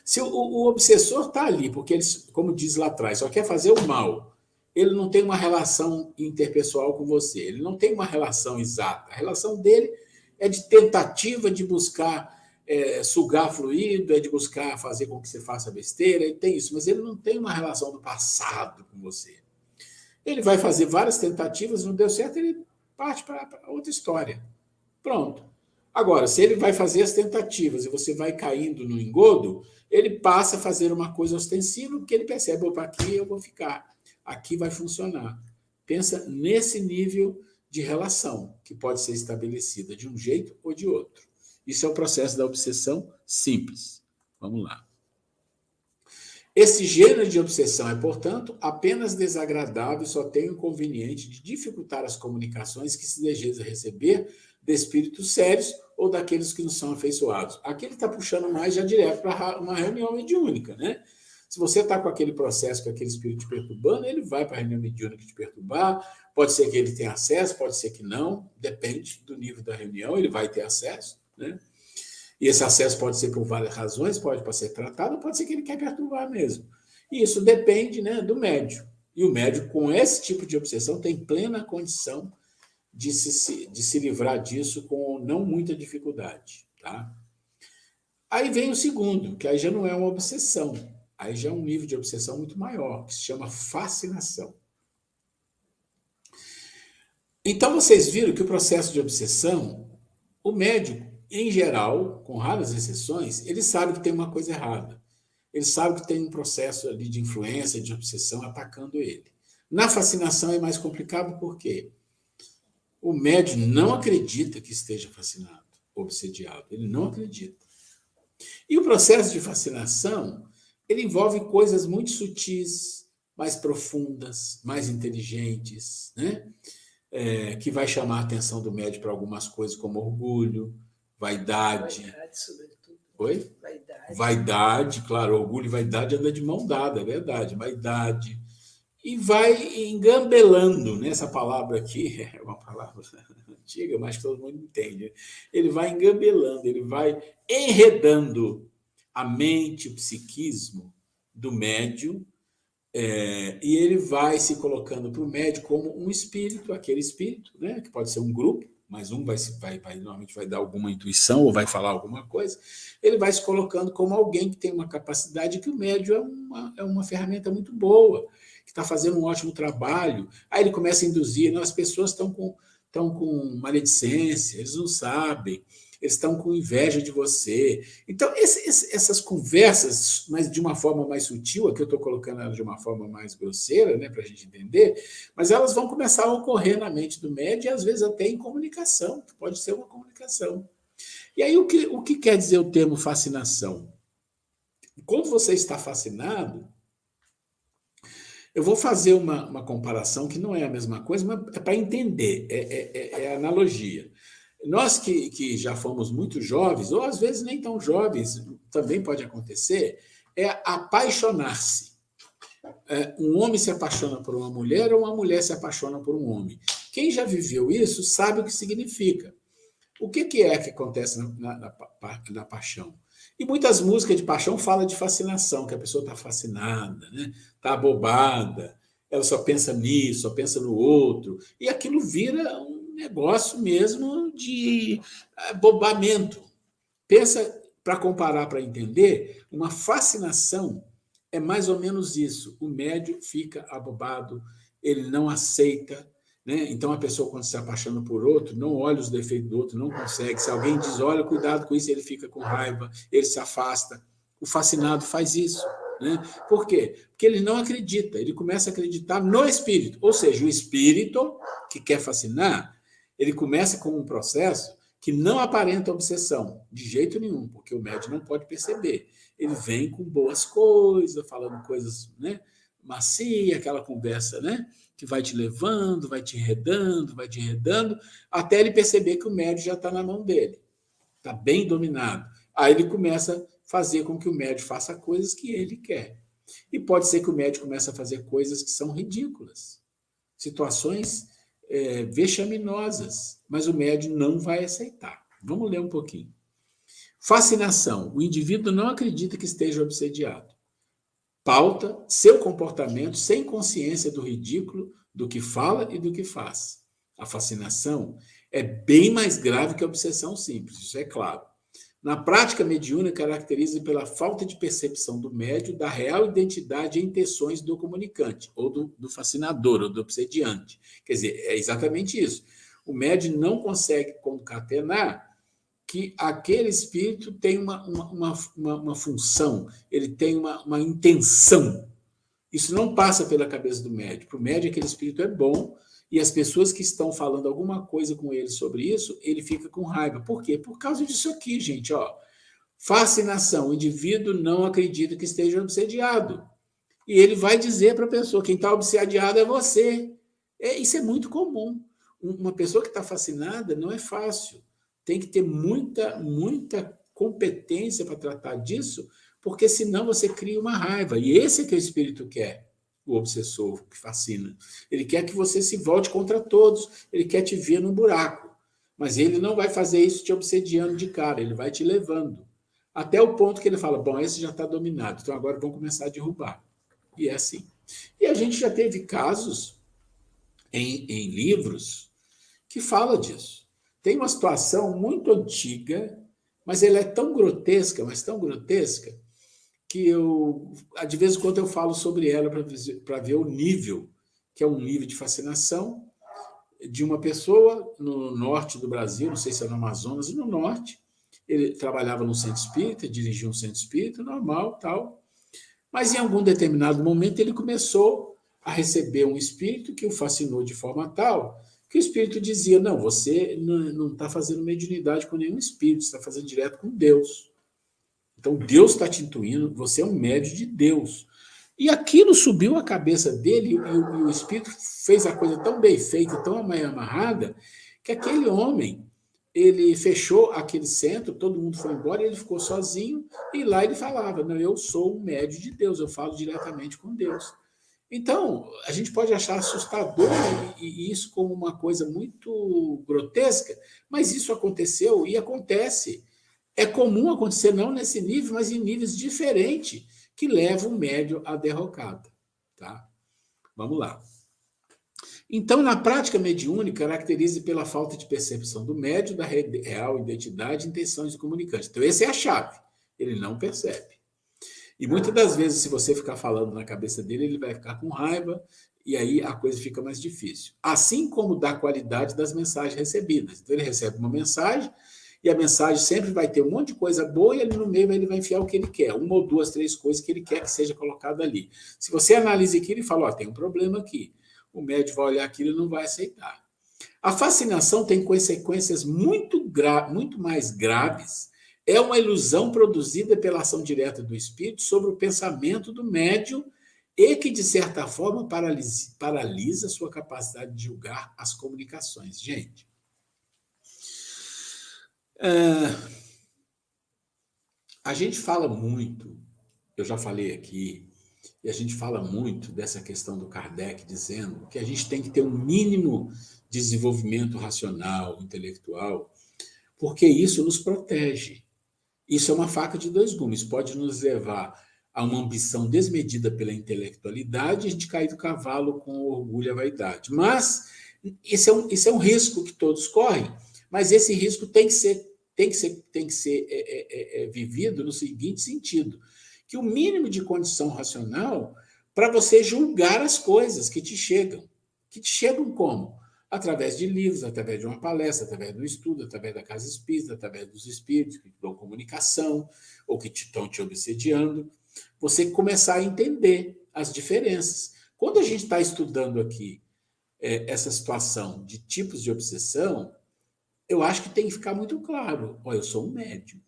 Se o obsessor está ali, porque ele, como diz lá atrás, só quer fazer o mal, ele não tem uma relação interpessoal com você, ele não tem uma relação exata. A relação dele é de tentativa de buscar sugar fluido, é de buscar fazer com que você faça besteira, ele tem isso, mas ele não tem uma relação do passado com você. Ele vai fazer várias tentativas, não deu certo, ele parte para outra história. Pronto. Agora, se ele vai fazer as tentativas e você vai caindo no engodo, ele passa a fazer uma coisa ostensiva, porque ele percebe, opa, aqui eu vou ficar, aqui vai funcionar. Pensa nesse nível de relação, que pode ser estabelecida de um jeito ou de outro. Isso é o processo da obsessão simples. Vamos lá. Esse gênero de obsessão é, portanto, apenas desagradável e só tem o inconveniente de dificultar as comunicações que se deseja receber de espíritos sérios ou daqueles que não são afeiçoados. Aqui ele está puxando mais já direto para uma reunião mediúnica, né? Se você está com aquele processo, com aquele espírito te perturbando, ele vai para a reunião mediúnica te perturbar, pode ser que ele tenha acesso, pode ser que não, depende do nível da reunião, ele vai ter acesso, né? E esse acesso pode ser por várias razões, pode ser tratado, pode ser que ele quer perturbar mesmo. E isso depende, né, do médium. E o médium, com esse tipo de obsessão, tem plena condição de se livrar disso com não muita dificuldade. Tá? Aí vem o segundo, que aí já não é uma obsessão, aí já é um nível de obsessão muito maior, que se chama fascinação. Então, vocês viram que o processo de obsessão, o médium, em geral, com raras exceções, ele sabe que tem uma coisa errada. Ele sabe que tem um processo ali de influência, de obsessão atacando ele. Na fascinação é mais complicado porque o médium não acredita que esteja fascinado, obsediado. Ele não acredita. E o processo de fascinação, ele envolve coisas muito sutis, mais profundas, mais inteligentes, né? Que vai chamar a atenção do médium para algumas coisas como orgulho, vaidade. Vaidade, sobretudo. Oi? Vaidade. Vaidade, claro, orgulho e vaidade andam de mão dada, é verdade, vaidade. E vai engambelando, né? Essa palavra aqui é uma palavra antiga, mas todo mundo entende. Ele vai engambelando, ele vai enredando a mente, o psiquismo do médium, e ele vai se colocando para o médium como um espírito, aquele espírito, né? Que pode ser um grupo, mas um normalmente vai dar alguma intuição ou vai falar alguma coisa, ele vai se colocando como alguém que tem uma capacidade, que o médium é uma ferramenta muito boa, que está fazendo um ótimo trabalho. Aí ele começa a induzir, não, as pessoas estão com maledicência, eles não sabem, eles estão com inveja de você. Então, essas conversas, mas de uma forma mais sutil, aqui eu estou colocando ela de uma forma mais grosseira, né, para a gente entender, mas elas vão começar a ocorrer na mente do médium, e às vezes até em comunicação, pode ser uma comunicação. E aí, o que quer dizer o termo fascinação? Quando você está fascinado, eu vou fazer uma comparação que não é a mesma coisa, mas é para entender, é analogia. Nós que já fomos muito jovens, ou às vezes nem tão jovens, também pode acontecer, é apaixonar-se. Um homem se apaixona por uma mulher ou uma mulher se apaixona por um homem. Quem já viveu isso sabe o que significa. O que é que acontece na paixão? E muitas músicas de paixão falam de fascinação, que a pessoa está fascinada, né? Está abobada, ela só pensa nisso, só pensa no outro, e aquilo vira um negócio mesmo de bobamento. Pensa, para comparar, para entender, uma fascinação é mais ou menos isso. O médium fica abobado, ele não aceita, né? Então, a pessoa, quando se apaixona por outro, não olha os defeitos do outro, não consegue. Se alguém diz, olha, cuidado com isso, ele fica com raiva, ele se afasta. O fascinado faz isso. Né? Por quê? Porque ele não acredita, ele começa a acreditar no espírito. Ou seja, o espírito que quer fascinar, ele começa com um processo que não aparenta obsessão, de jeito nenhum, porque o médium não pode perceber. Ele vem com boas coisas, falando coisas, né, macia, aquela conversa, né? Que vai te levando, vai te enredando, até ele perceber que o médium já está na mão dele, está bem dominado. Aí ele começa a fazer com que o médium faça coisas que ele quer. E pode ser que o médium comece a fazer coisas que são ridículas, situações vexaminosas, mas o médium não vai aceitar. Vamos ler um pouquinho. Fascinação. O indivíduo não acredita que esteja obsediado. Pauta seu comportamento sem consciência do ridículo, do que fala e do que faz. A fascinação é bem mais grave que a obsessão simples, isso é claro. Na prática mediúnica, caracteriza pela falta de percepção do médium da real identidade e intenções do comunicante, ou do fascinador, ou do obsediante. Quer dizer, é exatamente isso. O médium não consegue concatenar que aquele espírito tem uma função, ele tem uma intenção. Isso não passa pela cabeça do médium. Para o médium, aquele espírito é bom, e as pessoas que estão falando alguma coisa com ele sobre isso, ele fica com raiva. Por quê? Por causa disso aqui, gente. Ó. Fascinação. O indivíduo não acredita que esteja obsediado. E ele vai dizer para a pessoa, quem está obsediado é você. Isso é muito comum. Uma pessoa que está fascinada não é fácil. Tem que ter muita competência para tratar disso, porque senão você cria uma raiva. E esse é que o espírito quer. O obsessor que fascina. Ele quer que você se volte contra todos, ele quer te ver no buraco. Mas ele não vai fazer isso te obsediando de cara, ele vai te levando. Até o ponto que ele fala, bom, esse já está dominado, então agora vamos começar a derrubar. E é assim. E a gente já teve casos em livros que fala disso. Tem uma situação muito antiga, mas ela é tão grotesca, que de vez em quando eu falo sobre ela para ver o nível, que é um nível de fascinação de uma pessoa no norte do Brasil, não sei se é no Amazonas, no norte. Ele trabalhava no centro espírita, dirigia um centro espírita, normal, tal. Mas em algum determinado momento ele começou a receber um espírito que o fascinou de forma tal que o espírito dizia, não, você não está fazendo mediunidade com nenhum espírito, você está fazendo direto com Deus. Então, Deus está te intuindo, você é um médium de Deus. E aquilo subiu a cabeça dele, e o espírito fez a coisa tão bem feita, tão amarrada, que aquele homem, ele fechou aquele centro, todo mundo foi embora, e ele ficou sozinho, e lá ele falava, não, eu sou um médium de Deus, eu falo diretamente com Deus. Então, a gente pode achar assustador e isso como uma coisa muito grotesca, mas isso aconteceu e acontece. É comum acontecer, não nesse nível, mas em níveis diferentes, que levam o médium à derrocada. Tá? Vamos lá. Então, na prática mediúnica, caracteriza pela falta de percepção do médium da real identidade e intenções do comunicante. Então, essa é a chave. Ele não percebe. E muitas das vezes, se você ficar falando na cabeça dele, ele vai ficar com raiva, e aí a coisa fica mais difícil. Assim como da qualidade das mensagens recebidas. Então, ele recebe uma mensagem, e a mensagem sempre vai ter um monte de coisa boa, e ali no meio ele vai enfiar o que ele quer, uma ou duas, três coisas que ele quer que seja colocado ali. Se você analisa aquilo e fala, tem um problema aqui, o médium vai olhar aquilo e não vai aceitar. A fascinação tem consequências muito mais graves. É uma ilusão produzida pela ação direta do espírito sobre o pensamento do médium e que, de certa forma, paralisa sua capacidade de julgar as comunicações. Gente, a gente fala muito, eu já falei aqui, e a gente fala muito dessa questão do Kardec dizendo que a gente tem que ter um mínimo desenvolvimento racional, intelectual, porque isso nos protege. Isso é uma faca de dois gumes, pode nos levar a uma ambição desmedida pela intelectualidade e a gente cair do cavalo com o orgulho e a vaidade. Mas esse é um risco que todos correm, mas esse risco tem que ser vivido no seguinte sentido, que o mínimo de condição racional para você julgar as coisas que te chegam. Que te chegam como? Através de livros, através de uma palestra, através do estudo, através da casa espírita, através dos espíritos que te dão comunicação ou que estão te obsediando. Você começar a entender as diferenças. Quando a gente está estudando aqui essa situação de tipos de obsessão, eu acho que tem que ficar muito claro. Eu sou um médium.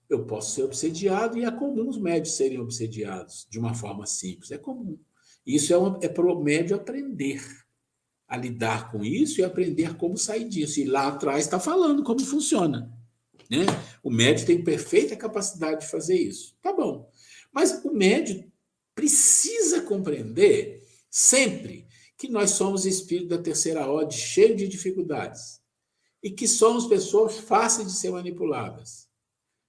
Eu posso ser obsediado e é comum os médios serem obsediados de uma forma simples. É comum. Isso é para o médium aprender a lidar com isso e aprender como sair disso. E lá atrás está falando como funciona. Né? O médium tem perfeita capacidade de fazer isso. Tá bom. Mas o médium precisa compreender sempre que nós somos espíritos da terceira ordem, cheios de dificuldades, e que somos pessoas fáceis de ser manipuladas.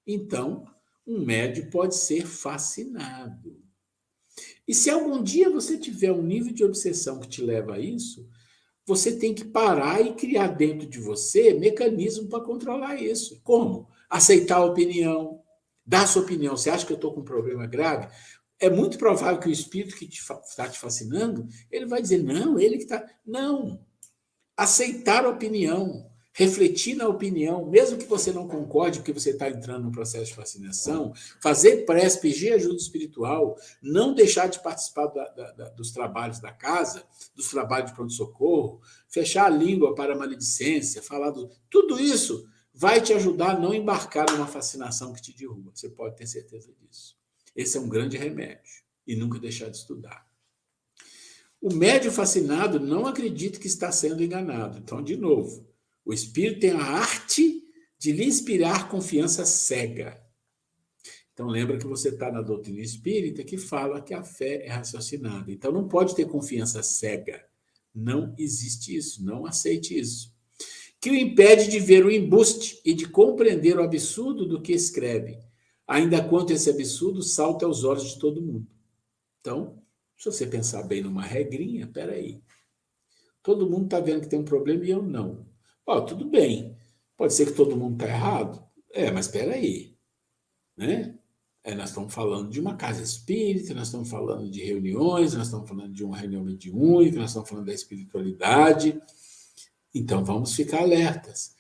Então, um médium pode ser fascinado. E se algum dia você tiver um nível de obsessão que te leva a isso, você tem que parar e criar dentro de você mecanismo para controlar isso. Como? Aceitar a opinião, dar sua opinião. Você acha que eu estou com um problema grave? É muito provável que o espírito que está te fascinando, ele vai dizer, não, ele que está... Não. Aceitar a opinião, refletir na opinião, mesmo que você não concorde, porque você está entrando num processo de fascinação, fazer prece, pedir ajuda espiritual, não deixar de participar dos trabalhos da casa, dos trabalhos de pronto-socorro, fechar a língua para a maledicência, tudo isso vai te ajudar a não embarcar numa fascinação que te derruba. Você pode ter certeza disso. Esse é um grande remédio. E nunca deixar de estudar. O médium fascinado não acredita que está sendo enganado. Então, de novo, o espírito tem a arte de lhe inspirar confiança cega. Então, lembra que você está na doutrina espírita que fala que a fé é raciocinada. Então, não pode ter confiança cega. Não existe isso. Não aceite isso. Que o impede de ver o embuste e de compreender o absurdo do que escreve, ainda quanto esse absurdo salta aos olhos de todo mundo. Então, se você pensar bem numa regrinha, peraí. Todo mundo está vendo que tem um problema e eu não. Tudo bem. Pode ser que todo mundo está errado? Mas peraí. Né? Nós estamos falando de uma casa espírita, nós estamos falando de reuniões, nós estamos falando de uma reunião mediúnica, nós estamos falando da espiritualidade. Então, vamos ficar alertas.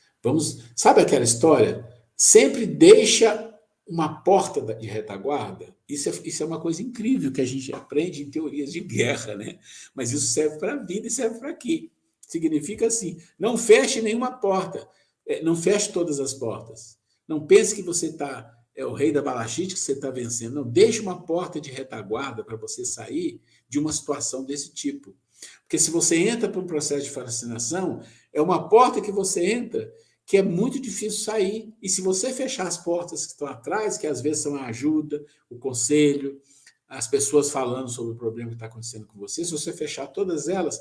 Sabe aquela história? Sempre deixa uma porta de retaguarda. Isso é uma coisa incrível que a gente aprende em teorias de guerra, né? Mas isso serve para a vida e serve para aqui. Significa assim, não feche nenhuma porta, não feche todas as portas. Não pense que você é o rei da balachite, que você está vencendo. Não, deixe uma porta de retaguarda para você sair de uma situação desse tipo. Porque se você entra para um processo de fascinação, é uma porta que você entra que é muito difícil sair. E se você fechar as portas que estão atrás, que às vezes são a ajuda, o conselho, as pessoas falando sobre o problema que está acontecendo com você, se você fechar todas elas,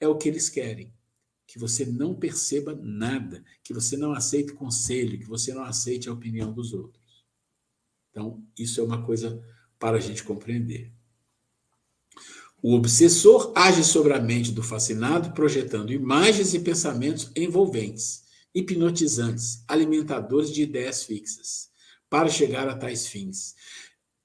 é o que eles querem. Que você não perceba nada, que você não aceite conselho, que você não aceite a opinião dos outros. Então, isso é uma coisa para a gente compreender. O obsessor age sobre a mente do fascinado, projetando imagens e pensamentos envolventes, hipnotizantes, alimentadores de ideias fixas, para chegar a tais fins.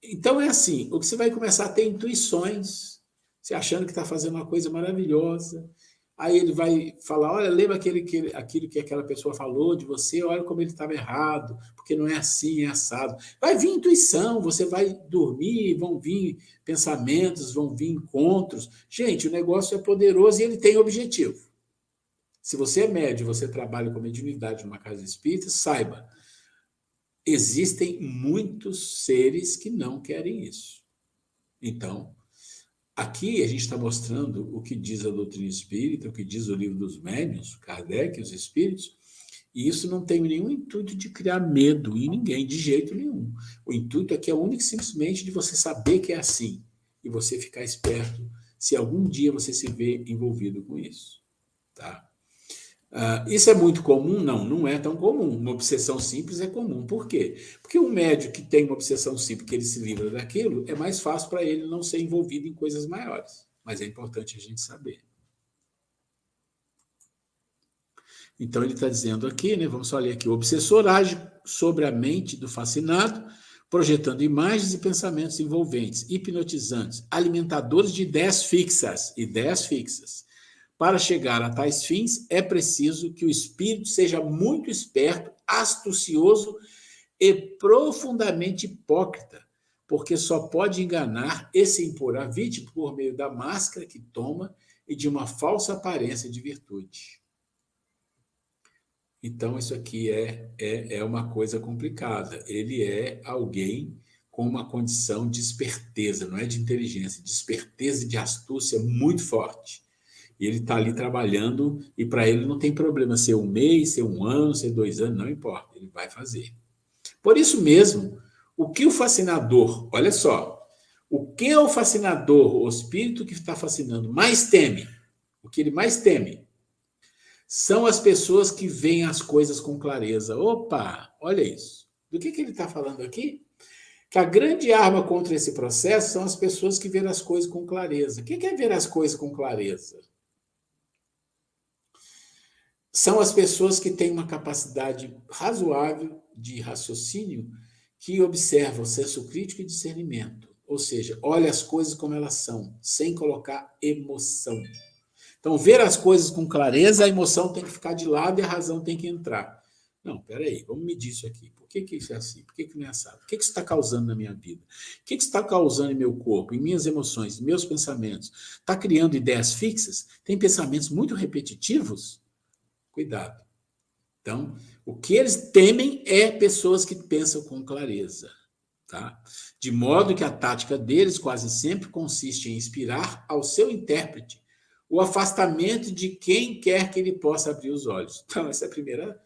Então é assim, o que você vai começar a ter intuições, você achando que está fazendo uma coisa maravilhosa, aí ele vai falar, olha, lembra aquilo que aquela pessoa falou de você, olha como ele estava errado, porque não é assim, é assado. Vai vir intuição, você vai dormir, vão vir pensamentos, vão vir encontros. Gente, o negócio é poderoso e ele tem objetivo. Se você é médium, você trabalha com mediunidade numa casa espírita, saiba, existem muitos seres que não querem isso. Então, aqui a gente está mostrando o que diz a doutrina espírita, o que diz o livro dos médiuns, Kardec, os espíritos, e isso não tem nenhum intuito de criar medo em ninguém, de jeito nenhum. O intuito aqui é único e simplesmente de você saber que é assim, e você ficar esperto se algum dia você se vê envolvido com isso. Tá? Isso é muito comum? Não é tão comum. Uma obsessão simples é comum. Por quê? Porque um médium que tem uma obsessão simples, que ele se livra daquilo, é mais fácil para ele não ser envolvido em coisas maiores. Mas é importante a gente saber. Então, ele está dizendo aqui, né, vamos só ler aqui, o obsessor age sobre a mente do fascinado, projetando imagens e pensamentos envolventes, hipnotizantes, alimentadores de ideias fixas. Para chegar a tais fins, é preciso que o espírito seja muito esperto, astucioso e profundamente hipócrita, porque só pode enganar e se impor à vítima por meio da máscara que toma e de uma falsa aparência de virtude. Então, isso aqui é uma coisa complicada. Ele é alguém com uma condição de esperteza, não é de inteligência, de esperteza e de astúcia muito forte. E ele está ali trabalhando, e para ele não tem problema ser 1 mês, ser 1 ano, ser 2 anos, não importa, ele vai fazer. Por isso mesmo, o que o fascinador, olha só, o que o fascinador, o espírito que está fascinando, mais teme, o que ele mais teme, são as pessoas que veem as coisas com clareza. Opa, olha isso. Do que ele está falando aqui? Que a grande arma contra esse processo são as pessoas que veem as coisas com clareza. O que é ver as coisas com clareza? São as pessoas que têm uma capacidade razoável de raciocínio, que observam senso crítico e discernimento. Ou seja, olha as coisas como elas são, sem colocar emoção. Então, ver as coisas com clareza, a emoção tem que ficar de lado e a razão tem que entrar. Não, peraí, vamos medir isso aqui. Por que isso é assim? Por que não é assado? O que isso está causando na minha vida? O que isso está causando em meu corpo, em minhas emoções, em meus pensamentos? Está criando ideias fixas? Tem pensamentos muito repetitivos? Cuidado. Então, o que eles temem é pessoas que pensam com clareza. Tá? De modo que a tática deles quase sempre consiste em inspirar ao seu intérprete o afastamento de quem quer que ele possa abrir os olhos. Então, essa é a primeira...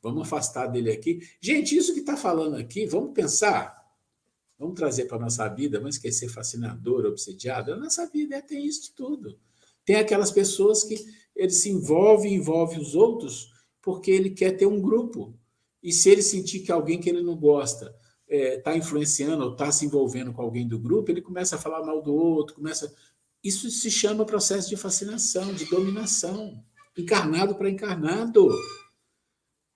Vamos afastar dele aqui. Gente, isso que está falando aqui, vamos pensar, vamos trazer para a nossa vida, vamos esquecer fascinador, obsediado. A nossa vida tem isso tudo. Tem aquelas pessoas que ele se envolve os outros porque ele quer ter um grupo. E se ele sentir que alguém que ele não gosta está influenciando ou está se envolvendo com alguém do grupo, ele começa a falar mal do outro, Isso se chama processo de fascinação, de dominação, encarnado para encarnado.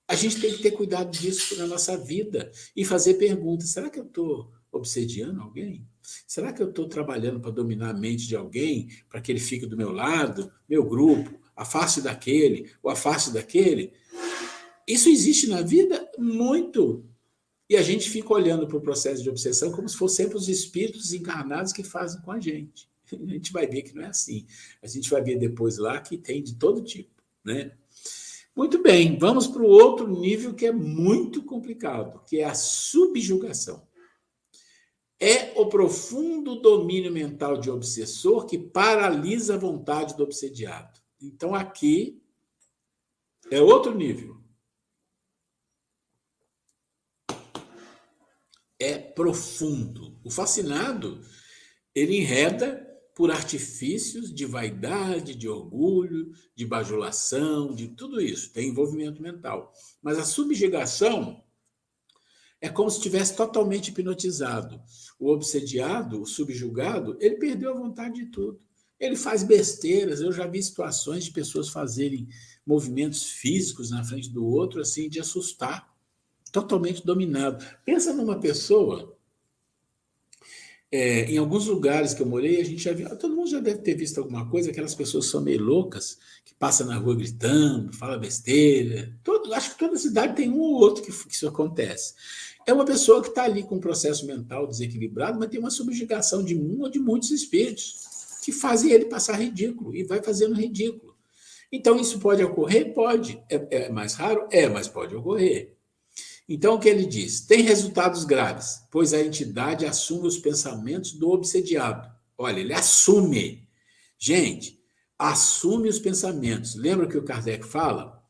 A gente tem que ter cuidado disso na nossa vida e fazer perguntas. Será que eu estou obsediando alguém? Será que eu estou trabalhando para dominar a mente de alguém, para que ele fique do meu lado, meu grupo, afaste daquele, ou afaste daquele? Isso existe na vida muito. E a gente fica olhando para o processo de obsessão como se fossem sempre os espíritos encarnados que fazem com a gente. A gente vai ver que não é assim. A gente vai ver depois lá que tem de todo tipo, né? Muito bem, vamos para o outro nível que é muito complicado, que é a subjugação. É o profundo domínio mental de obsessor que paralisa a vontade do obsediado. Então, aqui é outro nível. É profundo. O fascinado, ele enreda por artifícios de vaidade, de orgulho, de bajulação, de tudo isso. Tem envolvimento mental. Mas a subjugação é como se estivesse totalmente hipnotizado. O obsediado, o subjugado, ele perdeu a vontade de tudo. Ele faz besteiras. Eu já vi situações de pessoas fazerem movimentos físicos na frente do outro, assim, de assustar. Totalmente dominado. Pensa numa pessoa... em alguns lugares que eu morei, a gente já viu, todo mundo já deve ter visto alguma coisa, aquelas pessoas que são meio loucas, que passam na rua gritando, falam besteira. Acho que toda cidade tem um ou outro que isso acontece. É uma pessoa que está ali com um processo mental desequilibrado, mas tem uma subjugação de um ou de muitos espíritos que fazem ele passar ridículo e vai fazendo ridículo. Então, isso pode ocorrer? Pode. É mais raro? Mas pode ocorrer. Então, o que ele diz? Tem resultados graves, pois a entidade assume os pensamentos do obsediado. Olha, ele assume. Gente, assume os pensamentos. Lembra que o Kardec fala?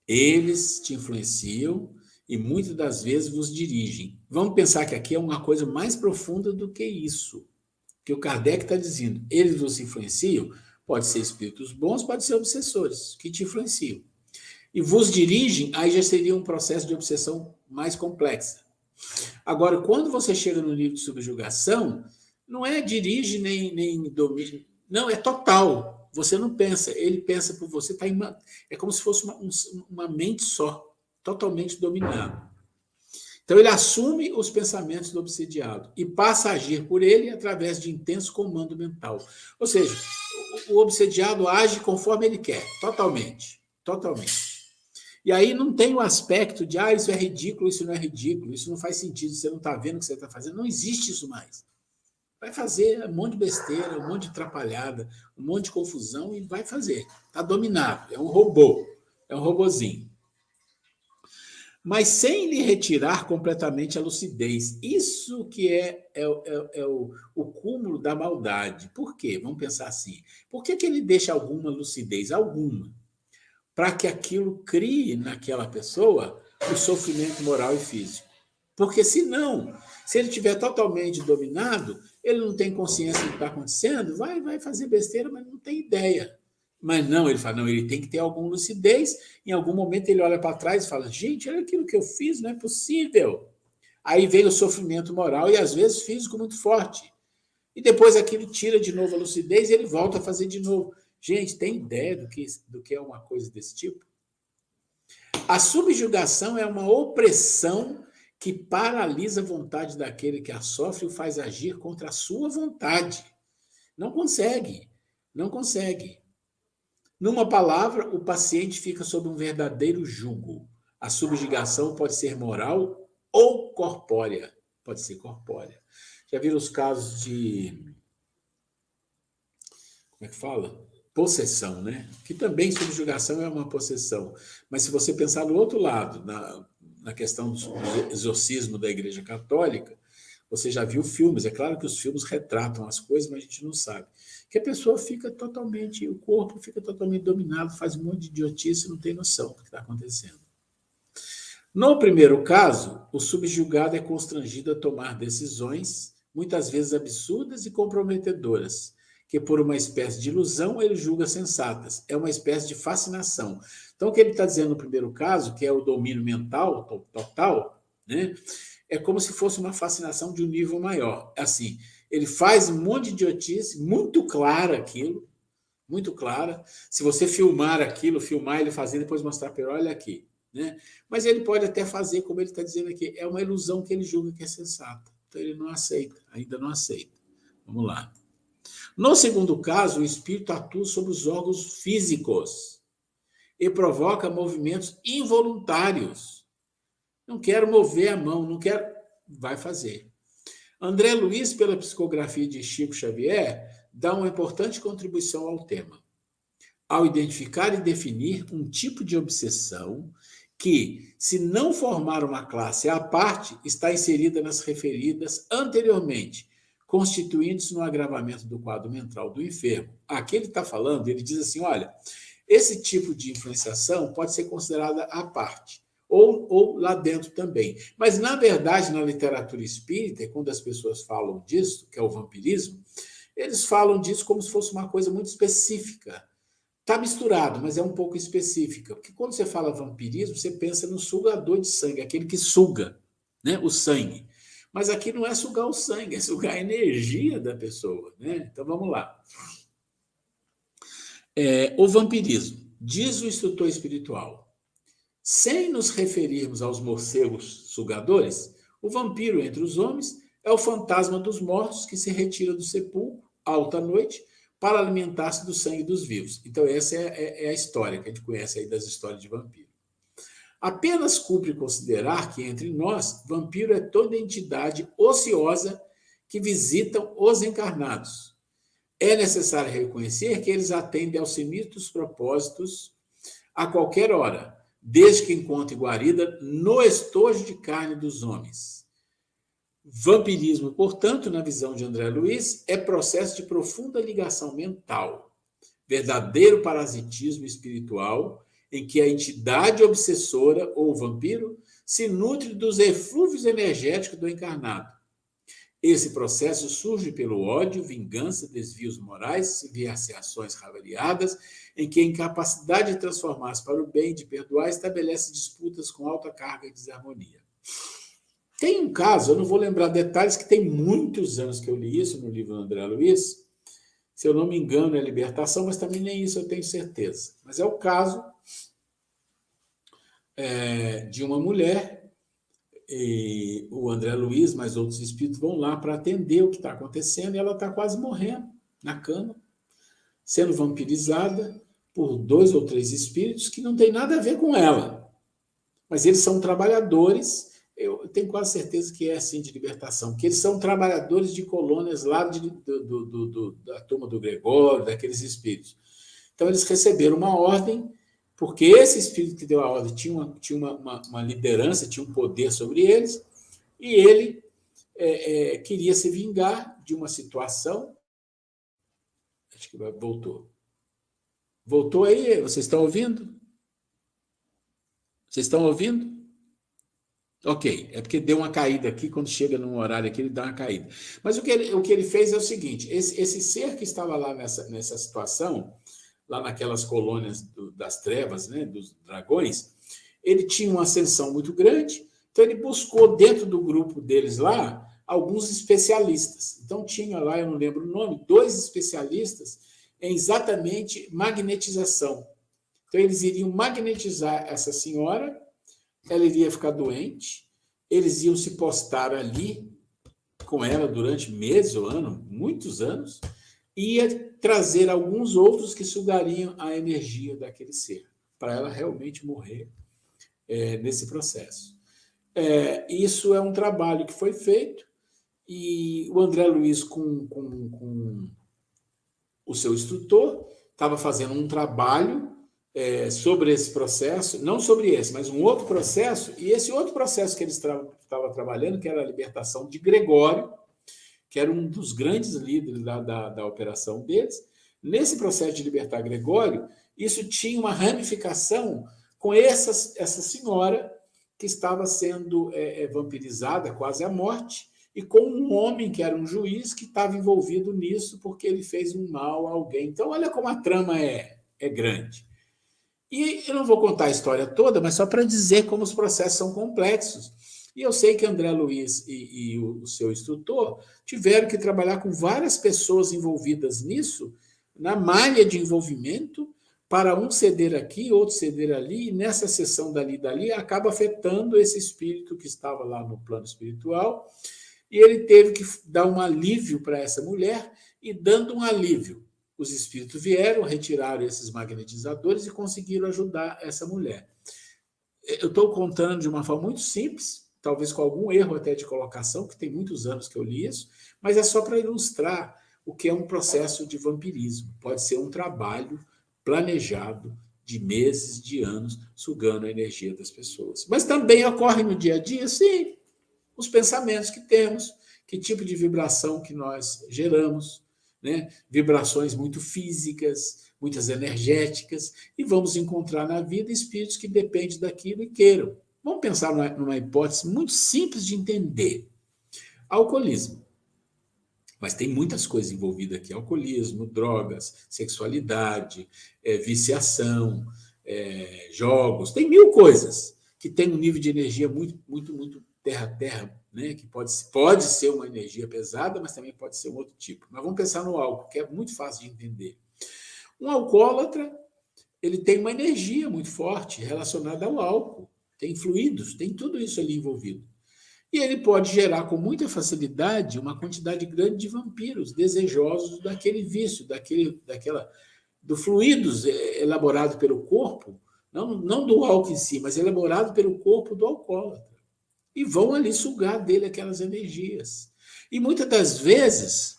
Eles te influenciam e muitas das vezes vos dirigem. Vamos pensar que aqui é uma coisa mais profunda do que isso. Que o Kardec está dizendo, eles vos influenciam, pode ser espíritos bons, pode ser obsessores, que te influenciam. E vos dirigem, aí já seria um processo de obsessão mais complexa. Agora, quando você chega no nível de subjugação, não é dirige nem domina, não, é total. Você não pensa, ele pensa por você, é como se fosse uma mente só, totalmente dominada. Então, ele assume os pensamentos do obsediado e passa a agir por ele através de intenso comando mental. Ou seja, o obsediado age conforme ele quer, totalmente. E aí não tem o aspecto de, isso é ridículo, isso não é ridículo, isso não faz sentido, você não está vendo o que você está fazendo. Não existe isso mais. Vai fazer um monte de besteira, um monte de atrapalhada, um monte de confusão e vai fazer. Está dominado, é um robô, é um robozinho. mas sem lhe retirar completamente a lucidez. Isso que é o cúmulo da maldade. Por quê? Vamos pensar assim. Por que ele deixa alguma lucidez? Alguma. Para que aquilo crie naquela pessoa o sofrimento moral e físico. Porque senão, se ele estiver totalmente dominado, ele não tem consciência do que está acontecendo, vai fazer besteira, mas não tem ideia. Mas não, ele fala, não, ele tem que ter alguma lucidez. Em algum momento ele olha para trás e fala, gente, olha aquilo que eu fiz, não é possível. Aí vem o sofrimento moral e às vezes físico muito forte. E depois aquilo tira de novo a lucidez e ele volta a fazer de novo. Gente, tem ideia do que é uma coisa desse tipo? A subjugação é uma opressão que paralisa a vontade daquele que a sofre e o faz agir contra a sua vontade. Não consegue, não consegue. Numa palavra, o paciente fica sob um verdadeiro jugo. A subjugação pode ser moral ou corpórea. Pode ser corpórea. Já viram os casos de... Como é que fala? Possessão, né? Que também subjugação é uma possessão. Mas se você pensar do outro lado, na questão do exorcismo da Igreja Católica, você já viu filmes. É claro que os filmes retratam as coisas, mas a gente não sabe. Que a pessoa fica totalmente, o corpo fica totalmente dominado, faz um monte de idiotice e não tem noção do que está acontecendo. No primeiro caso, o subjugado é constrangido a tomar decisões, muitas vezes absurdas e comprometedoras, que por uma espécie de ilusão ele julga sensatas. É uma espécie de fascinação. Então, o que ele está dizendo no primeiro caso, que é o domínio mental total, né, é como se fosse uma fascinação de um nível maior. Assim, ele faz um monte de idiotice, muito clara aquilo, muito clara. Se você filmar aquilo, filmar ele fazendo, depois mostrar para ele, olha aqui. Né? Mas ele pode até fazer, como ele está dizendo aqui, é uma ilusão que ele julga que é sensata. Então, ele não aceita, ainda não aceita. Vamos lá. No segundo caso, o espírito atua sobre os órgãos físicos e provoca movimentos involuntários. Não quero mover a mão, não quero... Vai fazer. André Luiz, pela psicografia de Chico Xavier, dá uma importante contribuição ao tema, ao identificar e definir um tipo de obsessão que, se não formar uma classe à parte, está inserida nas referidas anteriormente, constituindo-se no agravamento do quadro mental do enfermo. Aqui ele está falando, ele diz assim, olha, esse tipo de influenciação pode ser considerada à parte, ou lá dentro também. Mas, na verdade, na literatura espírita, quando as pessoas falam disso, que é o vampirismo, eles falam disso como se fosse uma coisa muito específica. Está misturado, mas é um pouco específica. Porque quando você fala vampirismo, você pensa no sugador de sangue, aquele que suga, né, o sangue. Mas aqui não é sugar o sangue, é sugar a energia da pessoa. Né? Então, vamos lá. O vampirismo, diz o instrutor espiritual, sem nos referirmos aos morcegos sugadores, o vampiro entre os homens é o fantasma dos mortos que se retira do sepulcro, alta noite, para alimentar-se do sangue dos vivos. Então, essa é a história que a gente conhece aí das histórias de vampiro. Apenas cumpre considerar que, entre nós, vampiro é toda entidade ociosa que visitam os encarnados. É necessário reconhecer que eles atendem aos sinistros propósitos a qualquer hora, desde que encontre guarida no estojo de carne dos homens. Vampirismo, portanto, na visão de André Luiz, é processo de profunda ligação mental, verdadeiro parasitismo espiritual, em que a entidade obsessora, ou vampiro, se nutre dos eflúvios energéticos do encarnado. Esse processo surge pelo ódio, vingança, desvios morais, viciações variadas, em que a incapacidade de transformar-se para o bem e de perdoar estabelece disputas com alta carga de desarmonia. Tem um caso, eu não vou lembrar detalhes, que tem muitos anos que eu li isso no livro do André Luiz, se eu não me engano é Libertação, mas também nem isso eu tenho certeza. Mas é o caso de uma mulher, e o André Luiz, mais outros espíritos vão lá para atender o que está acontecendo, e ela está quase morrendo na cama, sendo vampirizada por 2 ou 3 espíritos que não tem nada a ver com ela. Mas eles são trabalhadores, eu tenho quase certeza que é assim de libertação, que eles são trabalhadores de colônias lá da turma do Gregório, daqueles espíritos. Então, eles receberam uma ordem porque esse espírito que deu a ordem tinha uma liderança, tinha um poder sobre eles, e ele queria se vingar de uma situação. Acho que voltou. Voltou aí? Vocês estão ouvindo? Vocês estão ouvindo? Ok, é porque deu uma caída aqui, quando chega num horário aqui, ele dá uma caída. Mas o que ele fez é o seguinte, esse ser que estava lá nessa situação, lá naquelas colônias das trevas, né, dos dragões, ele tinha uma ascensão muito grande, então ele buscou dentro do grupo deles lá alguns especialistas. Então tinha lá, eu não lembro o nome, 2 especialistas em exatamente magnetização. Então eles iriam magnetizar essa senhora, ela iria ficar doente, eles iam se postar ali com ela durante meses ou anos, muitos anos, e ia trazer alguns outros que sugariam a energia daquele ser, para ela realmente morrer nesse processo. Isso é um trabalho que foi feito, e o André Luiz, com o seu instrutor, estava fazendo um trabalho sobre esse processo, não sobre esse, mas um outro processo, e esse outro processo que eles estavam trabalhando, que era a libertação de Gregório, que era um dos grandes líderes da operação deles. Nesse processo de libertar Gregório, isso tinha uma ramificação com essa senhora que estava sendo vampirizada quase à morte, e com um homem que era um juiz que estava envolvido nisso porque ele fez um mal a alguém. Então, olha como a trama é grande. E eu não vou contar a história toda, mas só para dizer como os processos são complexos. E eu sei que André Luiz e o seu instrutor tiveram que trabalhar com várias pessoas envolvidas nisso, na malha de envolvimento, para um ceder aqui, outro ceder ali, e nessa sessão dali, acaba afetando esse espírito que estava lá no plano espiritual, e ele teve que dar um alívio para essa mulher, e dando um alívio, os espíritos vieram, retiraram esses magnetizadores e conseguiram ajudar essa mulher. Eu estou contando de uma forma muito simples, talvez com algum erro até de colocação, que tem muitos anos que eu li isso, mas é só para ilustrar o que é um processo de vampirismo. Pode ser um trabalho planejado de meses, de anos, sugando a energia das pessoas. Mas também ocorre no dia a dia, sim, os pensamentos que temos, que tipo de vibração que nós geramos, né? Vibrações muito físicas, muitas energéticas, e vamos encontrar na vida espíritos que dependem daquilo e queiram. Vamos pensar numa hipótese muito simples de entender. Alcoolismo. Mas tem muitas coisas envolvidas aqui. Alcoolismo, drogas, sexualidade, viciação, jogos. Tem 1000 coisas que tem um nível de energia muito, muito, muito terra-terra, né? Que pode ser uma energia pesada, mas também pode ser um outro tipo. Mas vamos pensar no álcool, que é muito fácil de entender. Um alcoólatra, ele tem uma energia muito forte relacionada ao álcool. Tem fluidos, tem tudo isso ali envolvido. E ele pode gerar com muita facilidade uma quantidade grande de vampiros desejosos daquele vício, do fluidos elaborado pelo corpo, não do álcool em si, mas elaborado pelo corpo do alcoólatra. E vão ali sugar dele aquelas energias. E muitas das vezes,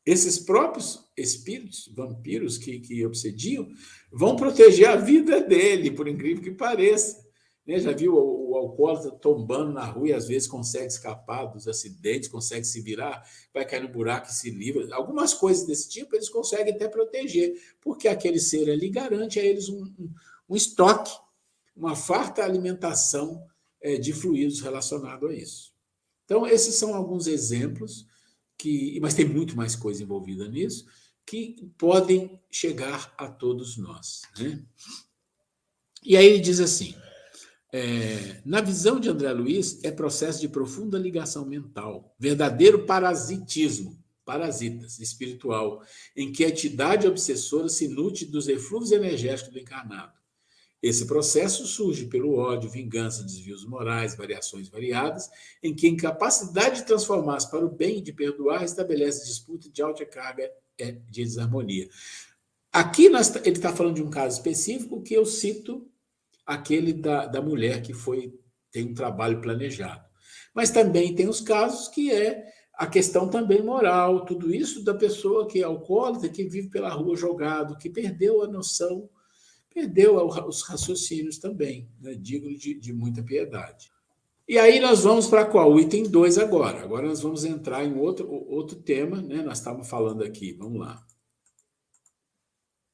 esses próprios espíritos, vampiros que obsediam, vão proteger a vida dele, por incrível que pareça. Já viu o alcoólatra tombando na rua e às vezes consegue escapar dos acidentes, consegue se virar, vai cair no buraco e se livra. Algumas coisas desse tipo eles conseguem até proteger, porque aquele ser ali garante a eles um estoque, uma farta alimentação de fluidos relacionado a isso. Então, esses são alguns exemplos, mas tem muito mais coisa envolvida nisso, que podem chegar a todos nós, né? E aí ele diz assim, na visão de André Luiz, é processo de profunda ligação mental, verdadeiro parasitismo, parasitas, espiritual, em que a entidade obsessora se nutre dos eflúvios energéticos do encarnado. Esse processo surge pelo ódio, vingança, desvios morais, variações variadas, em que a incapacidade de transformar-se para o bem e de perdoar estabelece disputa de alta carga de desarmonia. Aqui ele está falando de um caso específico que eu cito, aquele da mulher que tem um trabalho planejado. Mas também tem os casos que a questão também moral, tudo isso da pessoa que é alcoólatra, que vive pela rua jogado, que perdeu a noção, perdeu os raciocínios também, né? Digno de muita piedade. E aí nós vamos para qual? O item 2 agora. Agora nós vamos entrar em outro tema, né? Nós estávamos falando aqui, vamos lá.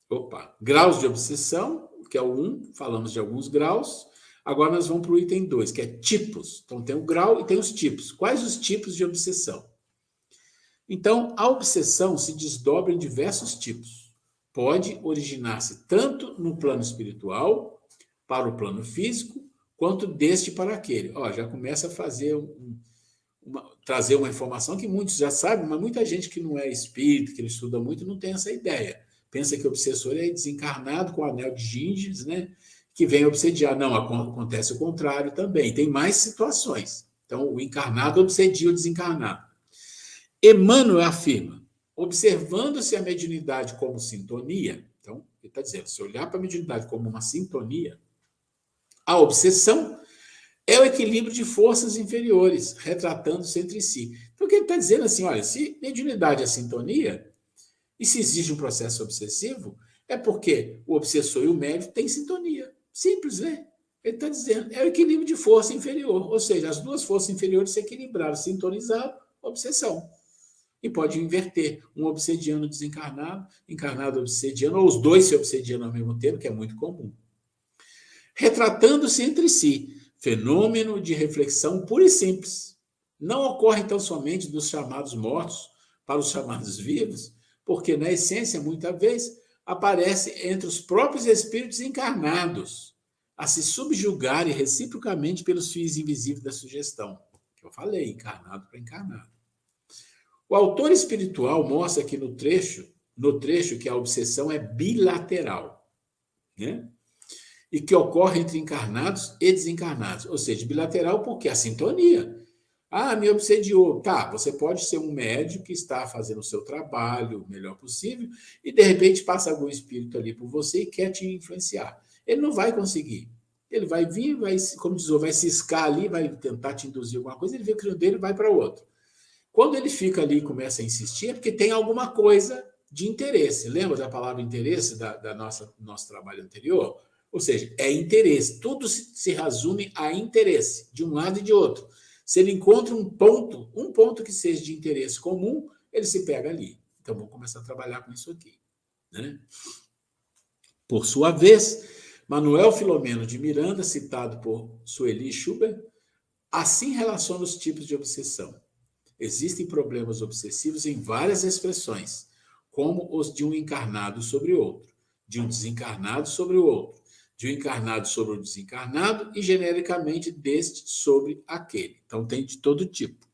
Opa, graus de obsessão, que é o 1, falamos de alguns graus. Agora nós vamos para o item 2, que é tipos. Então tem o grau e tem os tipos. Quais os tipos de obsessão? Então, a obsessão se desdobra em diversos tipos. Pode originar-se tanto no plano espiritual, para o plano físico, quanto deste para aquele. Ó, já começa a fazer trazer uma informação que muitos já sabem, mas muita gente que não é espírita, que não estuda muito, não tem essa ideia. Pensa que o obsessor é desencarnado com o anel de Ginges, né? Que vem obsediar. Não, acontece o contrário também. Tem mais situações. Então, o encarnado obsedia o desencarnado. Emmanuel afirma, observando-se a mediunidade como sintonia, então, ele está dizendo, se olhar para a mediunidade como uma sintonia, a obsessão é o equilíbrio de forças inferiores, retratando-se entre si. Então, o que ele está dizendo assim, olha, se mediunidade é sintonia, e se existe um processo obsessivo, é porque o obsessor e o médium têm sintonia. Simples, né? Ele está dizendo, é o equilíbrio de força inferior, ou seja, as duas forças inferiores se equilibraram, sintonizaram, obsessão. E pode inverter, um obsediano desencarnado, encarnado obsediano, ou os dois se obsediando ao mesmo tempo, que é muito comum. Retratando-se entre si, fenômeno de reflexão pura e simples. Não ocorre tão somente dos chamados mortos para os chamados vivos, porque, na essência, muitas vezes, aparece entre os próprios espíritos encarnados, a se subjugarem reciprocamente pelos fios invisíveis da sugestão, que eu falei, encarnado para encarnado. O autor espiritual mostra que no trecho que a obsessão é bilateral, né? E que ocorre entre encarnados e desencarnados, ou seja, bilateral porque a sintonia. Ah, me obsediou. Tá, você pode ser um médium que está fazendo o seu trabalho o melhor possível e, de repente, passa algum espírito ali por você e quer te influenciar. Ele não vai conseguir. Ele vai vir, como diz, vai ciscar ali, vai tentar te induzir alguma coisa, ele vê o crivo dele e vai para outro. Quando ele fica ali e começa a insistir, é porque tem alguma coisa de interesse. Lembra da palavra interesse do nosso trabalho anterior? Ou seja, é interesse. Tudo se resume a interesse, de um lado e de outro. Se ele encontra um ponto que seja de interesse comum, ele se pega ali. Então, vamos começar a trabalhar com isso aqui, né? Por sua vez, Manuel Filomeno de Miranda, citado por Sueli Schubert, assim relaciona os tipos de obsessão. Existem problemas obsessivos em várias expressões, como os de um encarnado sobre outro, de um desencarnado sobre o outro, de um encarnado sobre o desencarnado e, genericamente, deste sobre aquele. Então, tem de todo tipo.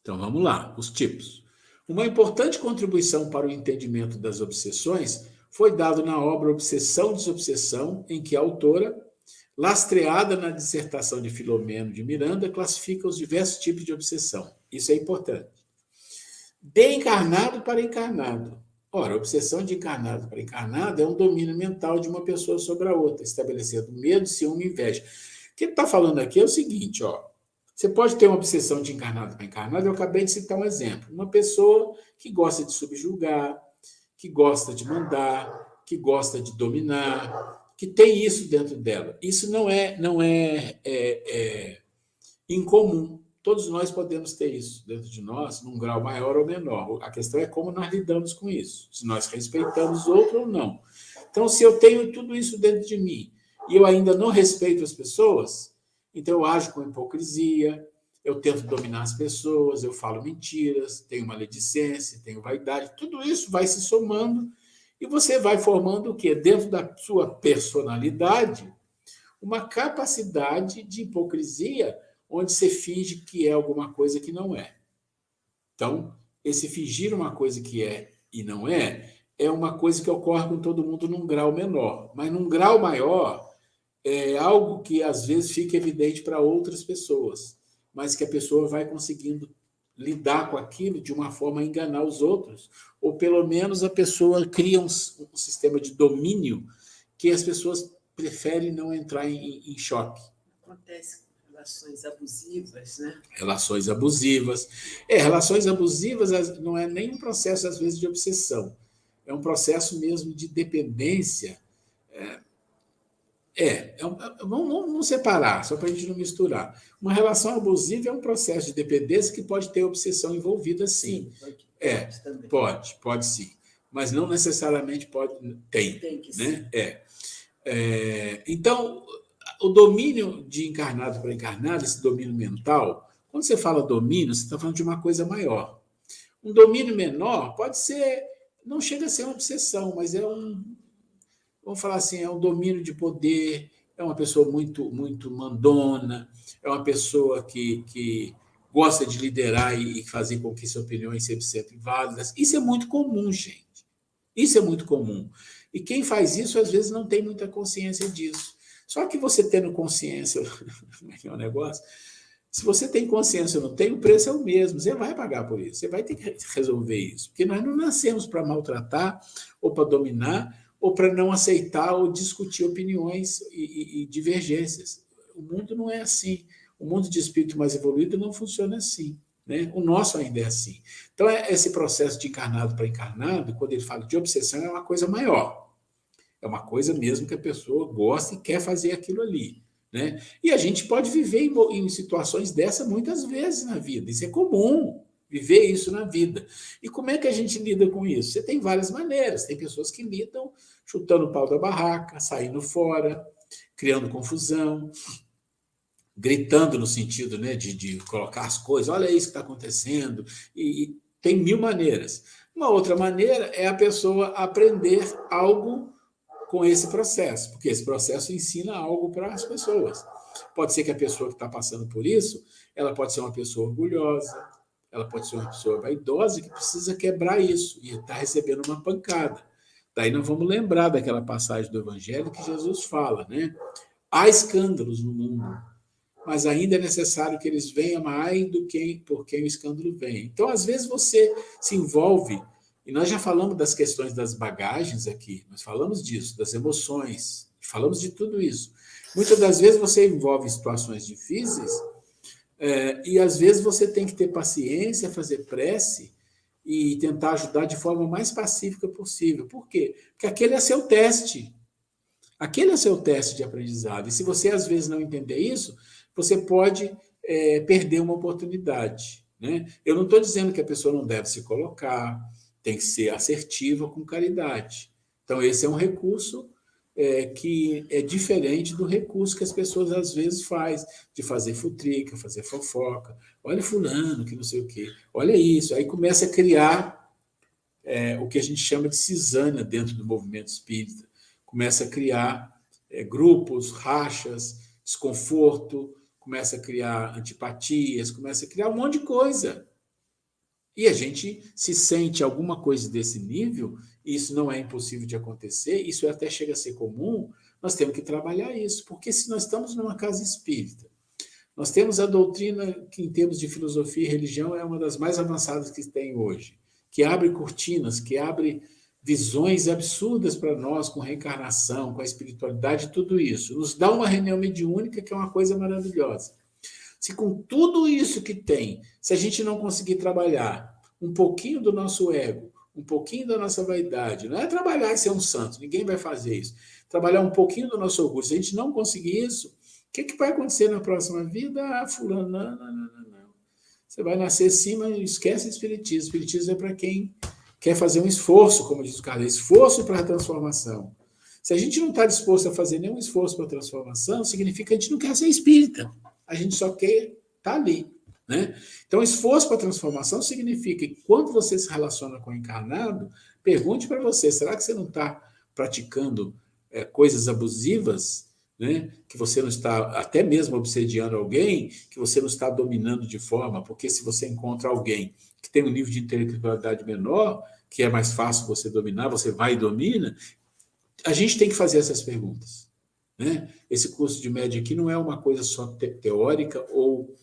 Então, vamos lá, os tipos. Uma importante contribuição para o entendimento das obsessões foi dado na obra Obsessão e Desobsessão, em que a autora, lastreada na dissertação de Filomeno de Miranda, classifica os diversos tipos de obsessão. Isso é importante. De encarnado para encarnado. Ora, a obsessão de encarnado para encarnado é um domínio mental de uma pessoa sobre a outra, estabelecendo medo, ciúme e inveja. O que ele está falando aqui é o seguinte, ó. Você pode ter uma obsessão de encarnado para encarnado, eu acabei de citar um exemplo. Uma pessoa que gosta de subjugar, que gosta de mandar, que gosta de dominar, que tem isso dentro dela. Isso não é incomum. Todos nós podemos ter isso dentro de nós, num grau maior ou menor. A questão é como nós lidamos com isso, se nós respeitamos o outro ou não. Então, se eu tenho tudo isso dentro de mim e eu ainda não respeito as pessoas, então eu ajo com hipocrisia, eu tento dominar as pessoas, eu falo mentiras, tenho maledicência, tenho vaidade, tudo isso vai se somando e você vai formando o quê? Dentro da sua personalidade, uma capacidade de hipocrisia onde você finge que é alguma coisa que não é. Então, esse fingir uma coisa que é e não é uma coisa que ocorre com todo mundo num grau menor. Mas num grau maior, é algo que às vezes fica evidente para outras pessoas, mas que a pessoa vai conseguindo lidar com aquilo de uma forma a enganar os outros. Ou pelo menos a pessoa cria um sistema de domínio que as pessoas preferem não entrar em choque. Acontece relações abusivas, né? Relações abusivas. Relações abusivas não é nem um processo, às vezes, de obsessão. É um processo mesmo de dependência. Vamos separar, só para a gente não misturar. Uma relação abusiva é um processo de dependência que pode ter obsessão envolvida, sim. Pode sim. Mas não necessariamente tem que né? Então, o domínio de encarnado para encarnado, esse domínio mental, quando você fala domínio, você está falando de uma coisa maior. Um domínio menor pode ser, não chega a ser uma obsessão, mas vamos falar assim, é um domínio de poder, é uma pessoa muito, muito mandona, é uma pessoa que gosta de liderar e fazer com que suas opiniões sejam válidas. Isso é muito comum, gente. Isso é muito comum. E quem faz isso, às vezes, não tem muita consciência disso. Só que você tendo consciência, como é que é o negócio? Se você tem consciência ou não tem, o preço é o mesmo. Você vai pagar por isso. Você vai ter que resolver isso. Porque nós não nascemos para maltratar ou para dominar ou para não aceitar ou discutir opiniões e divergências. O mundo não é assim. O mundo de espírito mais evoluído não funciona assim. Né? O nosso ainda é assim. Então, esse processo de encarnado para encarnado, quando ele fala de obsessão, é uma coisa maior. É uma coisa mesmo que a pessoa gosta e quer fazer aquilo ali. Né? E a gente pode viver em situações dessas muitas vezes na vida. Isso é comum, viver isso na vida. E como é que a gente lida com isso? Você tem várias maneiras. Tem pessoas que lidam chutando o pau da barraca, saindo fora, criando confusão, gritando no sentido, né, de colocar as coisas, olha isso que está acontecendo, e tem 1000 maneiras. Uma outra maneira é a pessoa aprender algo com esse processo, porque esse processo ensina algo para as pessoas. Pode ser que a pessoa que está passando por isso, ela pode ser uma pessoa orgulhosa, ela pode ser uma pessoa vaidosa que precisa quebrar isso e está recebendo uma pancada. Daí nós vamos lembrar daquela passagem do Evangelho que Jesus fala, né? Há escândalos no mundo, mas ainda é necessário que eles venham mais do que por quem o escândalo vem. Então, às vezes, você se envolve, e nós já falamos das questões das bagagens aqui, nós falamos disso, das emoções, falamos de tudo isso. Muitas das vezes você envolve em situações difíceis, e às vezes você tem que ter paciência, fazer prece e tentar ajudar de forma mais pacífica possível. Por quê? Porque aquele é seu teste. Aquele é seu teste de aprendizado. E se você, às vezes, não entender isso, você pode perder uma oportunidade. Né? Eu não estou dizendo que a pessoa não deve se colocar, tem que ser assertiva com caridade. Então, esse é um recurso que é diferente do recurso que as pessoas, às vezes, fazem, de fazer futrica, fazer fofoca. Olha fulano, que não sei o quê. Olha isso. Aí começa a criar o que a gente chama de cisânia dentro do movimento espírita. Começa a criar grupos, rachas, desconforto, começa a criar antipatias, começa a criar um monte de coisa. E a gente se sente alguma coisa desse nível, e isso não é impossível de acontecer, isso até chega a ser comum, nós temos que trabalhar isso, porque se nós estamos numa casa espírita, nós temos a doutrina que, em termos de filosofia e religião, é uma das mais avançadas que tem hoje, que abre cortinas, que abre visões absurdas para nós, com reencarnação, com a espiritualidade, tudo isso. Nos dá uma reunião mediúnica, que é uma coisa maravilhosa. Se com tudo isso que tem, se a gente não conseguir trabalhar um pouquinho do nosso ego, um pouquinho da nossa vaidade, não é trabalhar e ser um santo, ninguém vai fazer isso. Trabalhar um pouquinho do nosso orgulho. Se a gente não conseguir isso, o que vai acontecer na próxima vida? Ah, fulano, não. Você vai nascer assim, mas esquece o espiritismo. O espiritismo é para quem quer fazer um esforço, como diz o Carlos, esforço para a transformação. Se a gente não está disposto a fazer nenhum esforço para a transformação, significa que a gente não quer ser espírita. A gente só quer estar ali. Né? Então, esforço para a transformação significa que, quando você se relaciona com o encarnado, pergunte para você, será que você não está praticando coisas abusivas? Né? Que você não está até mesmo obsediando alguém, que você não está dominando de forma, porque se você encontra alguém que tem um nível de intelectualidade menor, que é mais fácil você dominar, você vai e domina, a gente tem que fazer essas perguntas. Né? Esse curso de média aqui não é uma coisa só teórica ou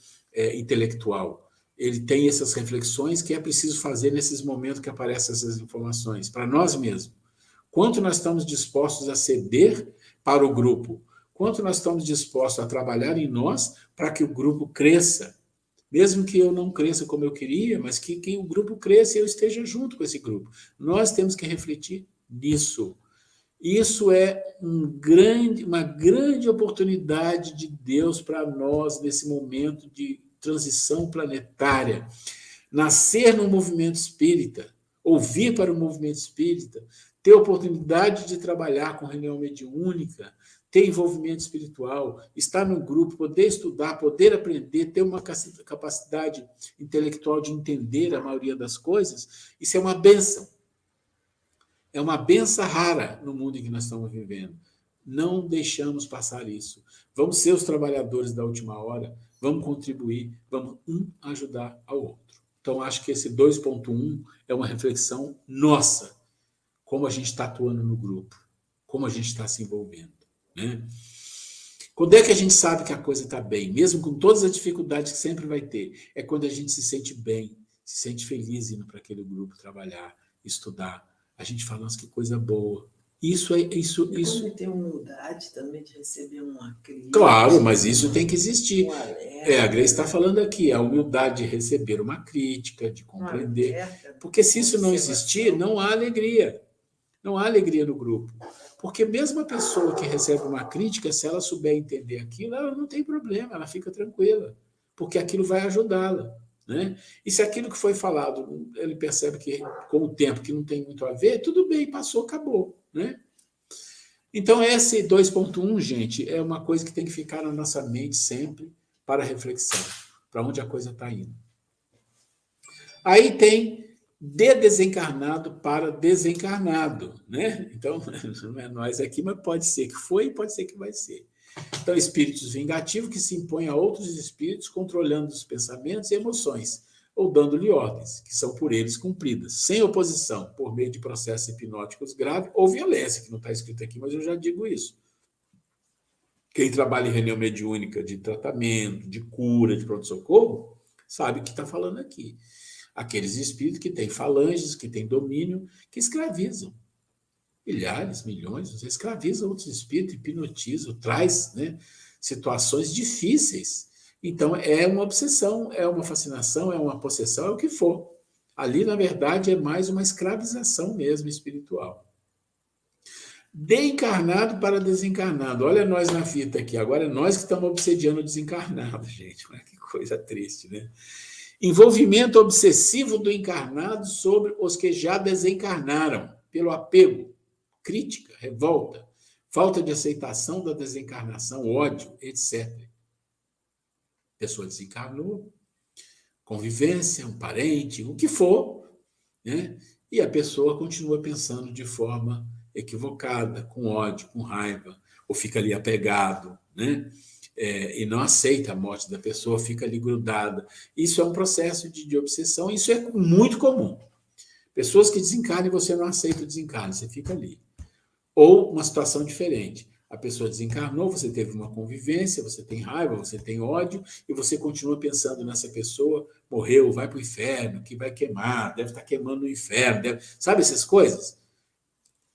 intelectual. Ele tem essas reflexões que é preciso fazer nesses momentos que aparecem essas informações, para nós mesmos. Quanto nós estamos dispostos a ceder para o grupo? Quanto nós estamos dispostos a trabalhar em nós para que o grupo cresça? Mesmo que eu não cresça como eu queria, mas que o grupo cresça e eu esteja junto com esse grupo. Nós temos que refletir nisso. Isso é uma grande oportunidade de Deus para nós nesse momento de transição planetária. Nascer no movimento espírita, ouvir para o movimento espírita, ter oportunidade de trabalhar com reunião mediúnica, ter envolvimento espiritual, estar no grupo, poder estudar, poder aprender, ter uma capacidade intelectual de entender a maioria das coisas, isso é uma bênção. É uma bênção rara no mundo em que nós estamos vivendo. Não deixamos passar isso. Vamos ser os trabalhadores da última hora, vamos contribuir, vamos ajudar ao outro. Então, acho que esse 2.1 é uma reflexão nossa, como a gente está atuando no grupo, como a gente está se envolvendo. Né? Quando é que a gente sabe que a coisa está bem, mesmo com todas as dificuldades que sempre vai ter? É quando a gente se sente bem, se sente feliz indo para aquele grupo trabalhar, estudar. A gente fala, nossa, que coisa boa. Isso. Como ter humildade também de receber uma crítica. Claro, mas isso tem que existir. Um alerta, A Grace está falando aqui, a humildade de receber uma crítica, de compreender. Porque se isso não existir, não há alegria. Não há alegria no grupo. Porque mesmo a pessoa que recebe uma crítica, se ela souber entender aquilo, ela não tem problema, ela fica tranquila, porque aquilo vai ajudá-la. Né? E se aquilo que foi falado, ele percebe que com o tempo que não tem muito a ver, tudo bem, passou, acabou. Né? Então, esse 2.1, gente, é uma coisa que tem que ficar na nossa mente sempre para reflexão, para onde a coisa está indo. Aí tem de desencarnado para desencarnado, né? Então, não é nós aqui, mas pode ser que foi e pode ser que vai ser. Então, espíritos vingativos que se impõem a outros espíritos, controlando os pensamentos e emoções, ou dando-lhe ordens, que são por eles cumpridas, sem oposição, por meio de processos hipnóticos graves ou violência, que não está escrito aqui, mas eu já digo isso. Quem trabalha em reunião mediúnica de tratamento, de cura, de pronto-socorro, sabe o que está falando aqui. Aqueles espíritos que têm falanges, que têm domínio, que escravizam. Milhares, milhões, escravizam outros espíritos, hipnotizam, traz, né, situações difíceis. Então, é uma obsessão, é uma fascinação, é uma possessão, é o que for. Ali, na verdade, é mais uma escravização mesmo espiritual. De encarnado para desencarnado. Olha nós na fita aqui. Agora é nós que estamos obsediando o desencarnado, gente. Olha que coisa triste, né? Envolvimento obsessivo do encarnado sobre os que já desencarnaram, pelo apego, crítica, revolta, falta de aceitação da desencarnação, ódio, etc. A pessoa desencarnou, convivência, um parente, o que for, né? E a pessoa continua pensando de forma equivocada, com ódio, com raiva, ou fica ali apegado, né? E não aceita a morte da pessoa, fica ali grudada. Isso é um processo de obsessão, isso é muito comum. Pessoas que desencarnam e você não aceita o desencarne, você fica ali. Ou uma situação diferente. A pessoa desencarnou, você teve uma convivência, você tem raiva, você tem ódio, e você continua pensando nessa pessoa, morreu, vai para o inferno, que vai queimar, deve estar queimando no inferno, sabe essas coisas?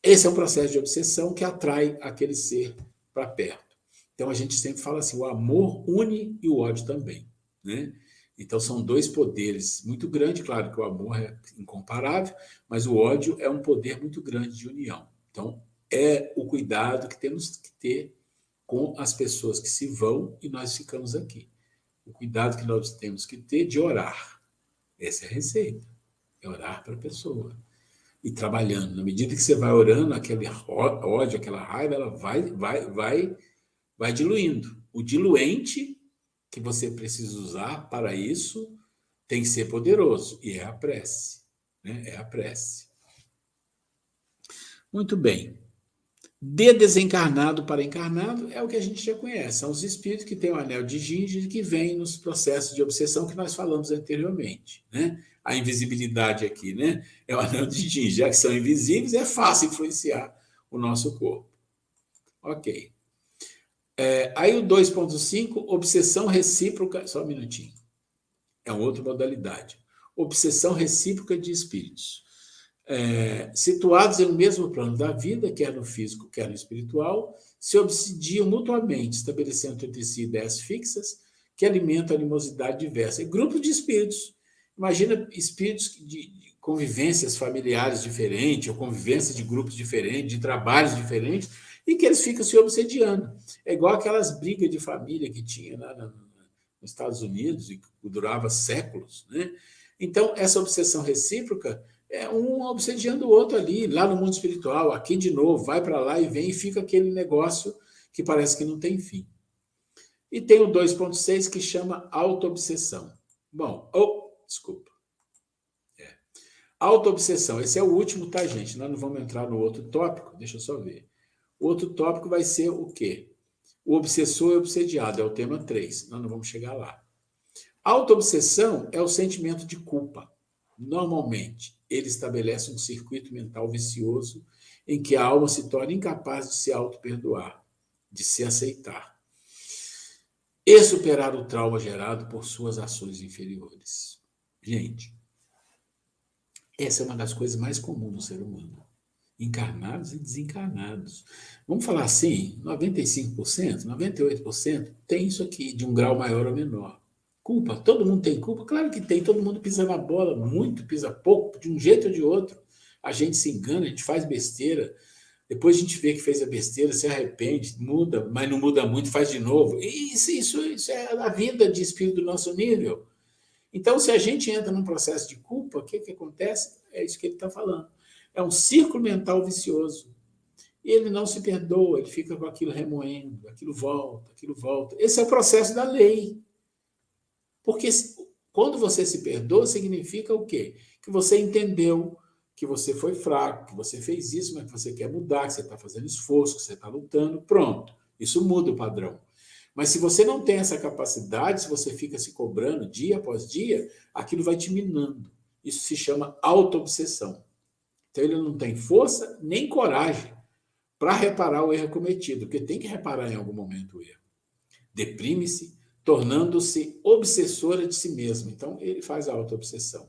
Esse é um processo de obsessão que atrai aquele ser para perto. Então, a gente sempre fala assim, o amor une e o ódio também, né? Então, são dois poderes muito grandes, claro que o amor é incomparável, mas o ódio é um poder muito grande de união. Então, é o cuidado que temos que ter com as pessoas que se vão e nós ficamos aqui. O cuidado que nós temos que ter de orar. Essa é a receita, é orar para a pessoa. E trabalhando. Na medida que você vai orando, aquele ódio, aquela raiva, ela vai diluindo. O diluente que você precisa usar para isso tem que ser poderoso, e é a prece. Né? É a prece. Muito bem. De desencarnado para encarnado é o que a gente já conhece. São os espíritos que têm o anel de Ginger e que vêm nos processos de obsessão que nós falamos anteriormente. Né? A invisibilidade aqui, né? É o anel de Ginger. Já que são invisíveis, é fácil influenciar o nosso corpo. Ok. Aí o 2.5, obsessão recíproca... Só um minutinho. É uma outra modalidade. Obsessão recíproca de espíritos. Situados em um mesmo plano da vida, quer no físico, quer no espiritual, se obsidiam mutuamente, estabelecendo entre si ideias fixas que alimentam a animosidade diversa. E grupos de espíritos. Imagina espíritos de convivências familiares diferentes, ou convivência de grupos diferentes, de trabalhos diferentes, e que eles ficam se obsediando. É igual aquelas brigas de família que tinha lá nos Estados Unidos, e que durava séculos, né? Então, essa obsessão recíproca é um obsediando o outro ali, lá no mundo espiritual, aqui de novo, vai para lá e vem, e fica aquele negócio que parece que não tem fim. E tem o 2.6 que chama autoobsessão. Bom, desculpa. Autoobsessão, esse é o último, tá, gente? Nós não vamos entrar no outro tópico, deixa eu só ver. O outro tópico vai ser o quê? O obsessor e obsediado, é o tema 3. Nós não vamos chegar lá. Autoobsessão é o sentimento de culpa. Normalmente, ele estabelece um circuito mental vicioso em que a alma se torna incapaz de se auto-perdoar, de se aceitar e superar o trauma gerado por suas ações inferiores. Gente, essa é uma das coisas mais comuns do ser humano. Encarnados e desencarnados. Vamos falar assim, 95%, 98% tem isso aqui, de um grau maior ou menor. Culpa, todo mundo tem culpa? Claro que tem, todo mundo pisa na bola, muito, pisa pouco, de um jeito ou de outro. A gente se engana, a gente faz besteira, depois a gente vê que fez a besteira, se arrepende, muda, mas não muda muito, faz de novo. E isso é a vida de espírito do nosso nível. Então, se a gente entra num processo de culpa, o que acontece? É isso que ele está falando. É um círculo mental vicioso. E ele não se perdoa, ele fica com aquilo remoendo, aquilo volta, aquilo volta. Esse é o processo da lei. Porque quando você se perdoa, significa o quê? Que você entendeu que você foi fraco, que você fez isso, mas que você quer mudar, que você está fazendo esforço, que você está lutando. Pronto, isso muda o padrão. Mas se você não tem essa capacidade, se você fica se cobrando dia após dia, aquilo vai te minando. Isso se chama autoobsessão. Então ele não tem força nem coragem para reparar o erro cometido, porque tem que reparar em algum momento o erro. Deprime-se, tornando-se obsessora de si mesmo. Então ele faz a autoobsessão.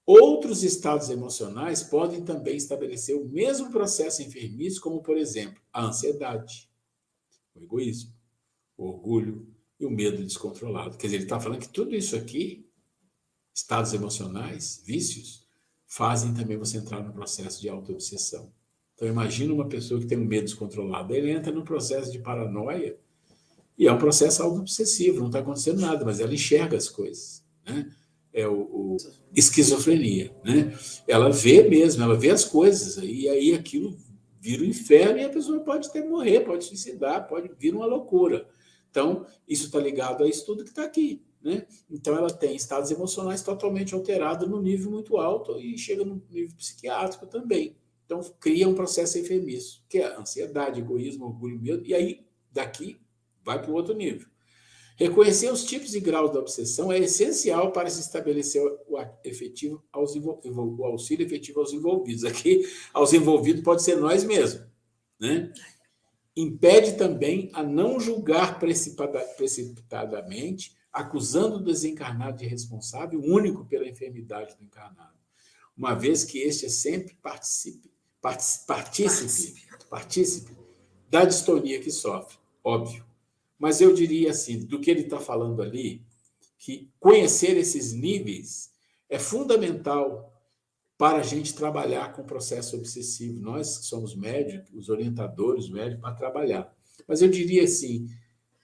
Outros estados emocionais podem também estabelecer o mesmo processo enfermiço, como, por exemplo, a ansiedade, o egoísmo, o orgulho e o medo descontrolado. Quer dizer, ele está falando que tudo isso aqui, estados emocionais, vícios, fazem também você entrar no processo de autoobsessão. Então, imagina uma pessoa que tem um medo descontrolado. Ele entra no processo de paranoia e é um processo autoobsessivo, não está acontecendo nada, mas ela enxerga as coisas, né? É o esquizofrenia, né? Ela vê mesmo, ela vê as coisas, e aí aquilo vira um inferno e a pessoa pode até morrer, pode suicidar, pode vir uma loucura. Então, isso está ligado a isso tudo que está aqui, né? Então, ela tem estados emocionais totalmente alterados no nível muito alto e chega no nível psiquiátrico também. Então, cria um processo enfermiço, que é a ansiedade, egoísmo, orgulho, medo, e aí, daqui, vai para o outro nível. Reconhecer os tipos e graus da obsessão é essencial para se estabelecer o auxílio efetivo aos envolvidos. Aqui, aos envolvidos pode ser nós mesmos, né? Impede também a não julgar precipitadamente, acusando o desencarnado de responsável único pela enfermidade do encarnado, uma vez que este é sempre partícipe da distonia que sofre, óbvio. Mas eu diria assim, do que ele está falando ali, que conhecer esses níveis é fundamental para a gente trabalhar com o processo obsessivo. Nós que somos médicos, os orientadores, os médicos, para trabalhar. Mas eu diria assim,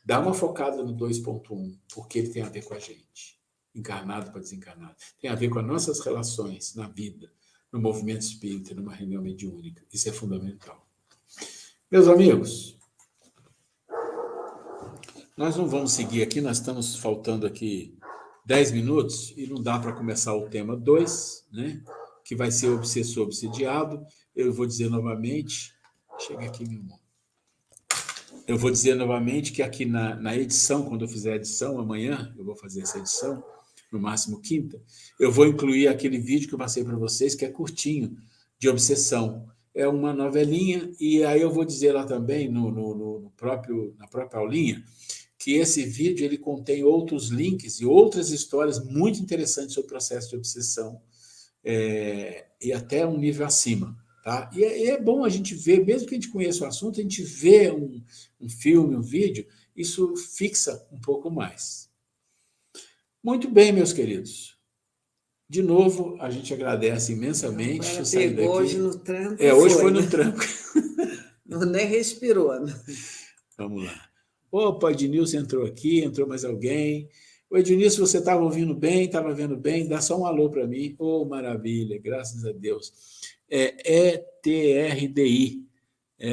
dá uma focada no 2.1, porque ele tem a ver com a gente, encarnado para desencarnado. Tem a ver com as nossas relações na vida, no movimento espírita, numa reunião mediúnica. Isso é fundamental. Meus amigos, nós não vamos seguir aqui, nós estamos faltando aqui 10 minutos e não dá para começar o tema 2, né? Que vai ser obsessor obsediado. Eu vou dizer novamente, chega aqui, meu irmão. Eu vou dizer novamente que aqui na edição, quando eu fizer a edição, amanhã, eu vou fazer essa edição, no máximo quinta, eu vou incluir aquele vídeo que eu passei para vocês, que é curtinho, de obsessão. É uma novelinha, e aí eu vou dizer lá também, na própria aulinha, que esse vídeo ele contém outros links e outras histórias muito interessantes sobre o processo de obsessão, e até um nível acima. Tá? E é bom a gente ver, mesmo que a gente conheça o assunto, a gente vê um filme, um vídeo, isso fixa um pouco mais. Muito bem, meus queridos. De novo, a gente agradece imensamente. Ela pegou hoje no tranco. Hoje foi no tranco. Não nem respirou. Né? Vamos lá. Opa, Ednilson entrou aqui, entrou mais alguém. Ô, Ednilson, você estava ouvindo bem, estava vendo bem? Dá só um alô para mim. Oh, maravilha, graças a Deus. ETRDI.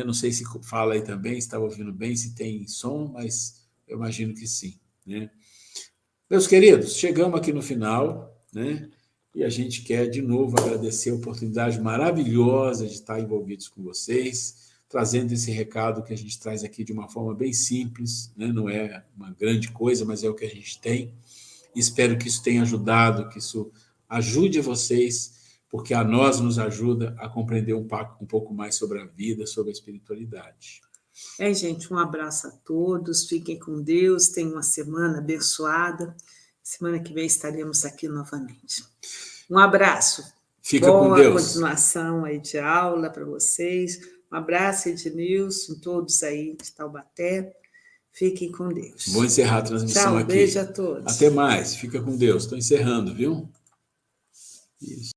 Não sei se fala aí também, se estava ouvindo bem, se tem som, mas eu imagino que sim. Né? Meus queridos, chegamos aqui no final, né? E a gente quer, de novo, agradecer a oportunidade maravilhosa de estar envolvidos com vocês, trazendo esse recado que a gente traz aqui de uma forma bem simples, né? Não é uma grande coisa, mas é o que a gente tem. Espero que isso tenha ajudado, que isso ajude vocês, porque a nós nos ajuda a compreender um pouco mais sobre a vida, sobre a espiritualidade. Gente, um abraço a todos, fiquem com Deus, tenham uma semana abençoada. Semana que vem estaremos aqui novamente. Um abraço. Fica com Deus. Boa continuação aí de aula para vocês. Um abraço, Ednilson, todos aí de Taubaté. Fiquem com Deus. Vou encerrar a transmissão aqui. Tchau, beijo a todos. Até mais. Fica com Deus. Estou encerrando, viu? Isso.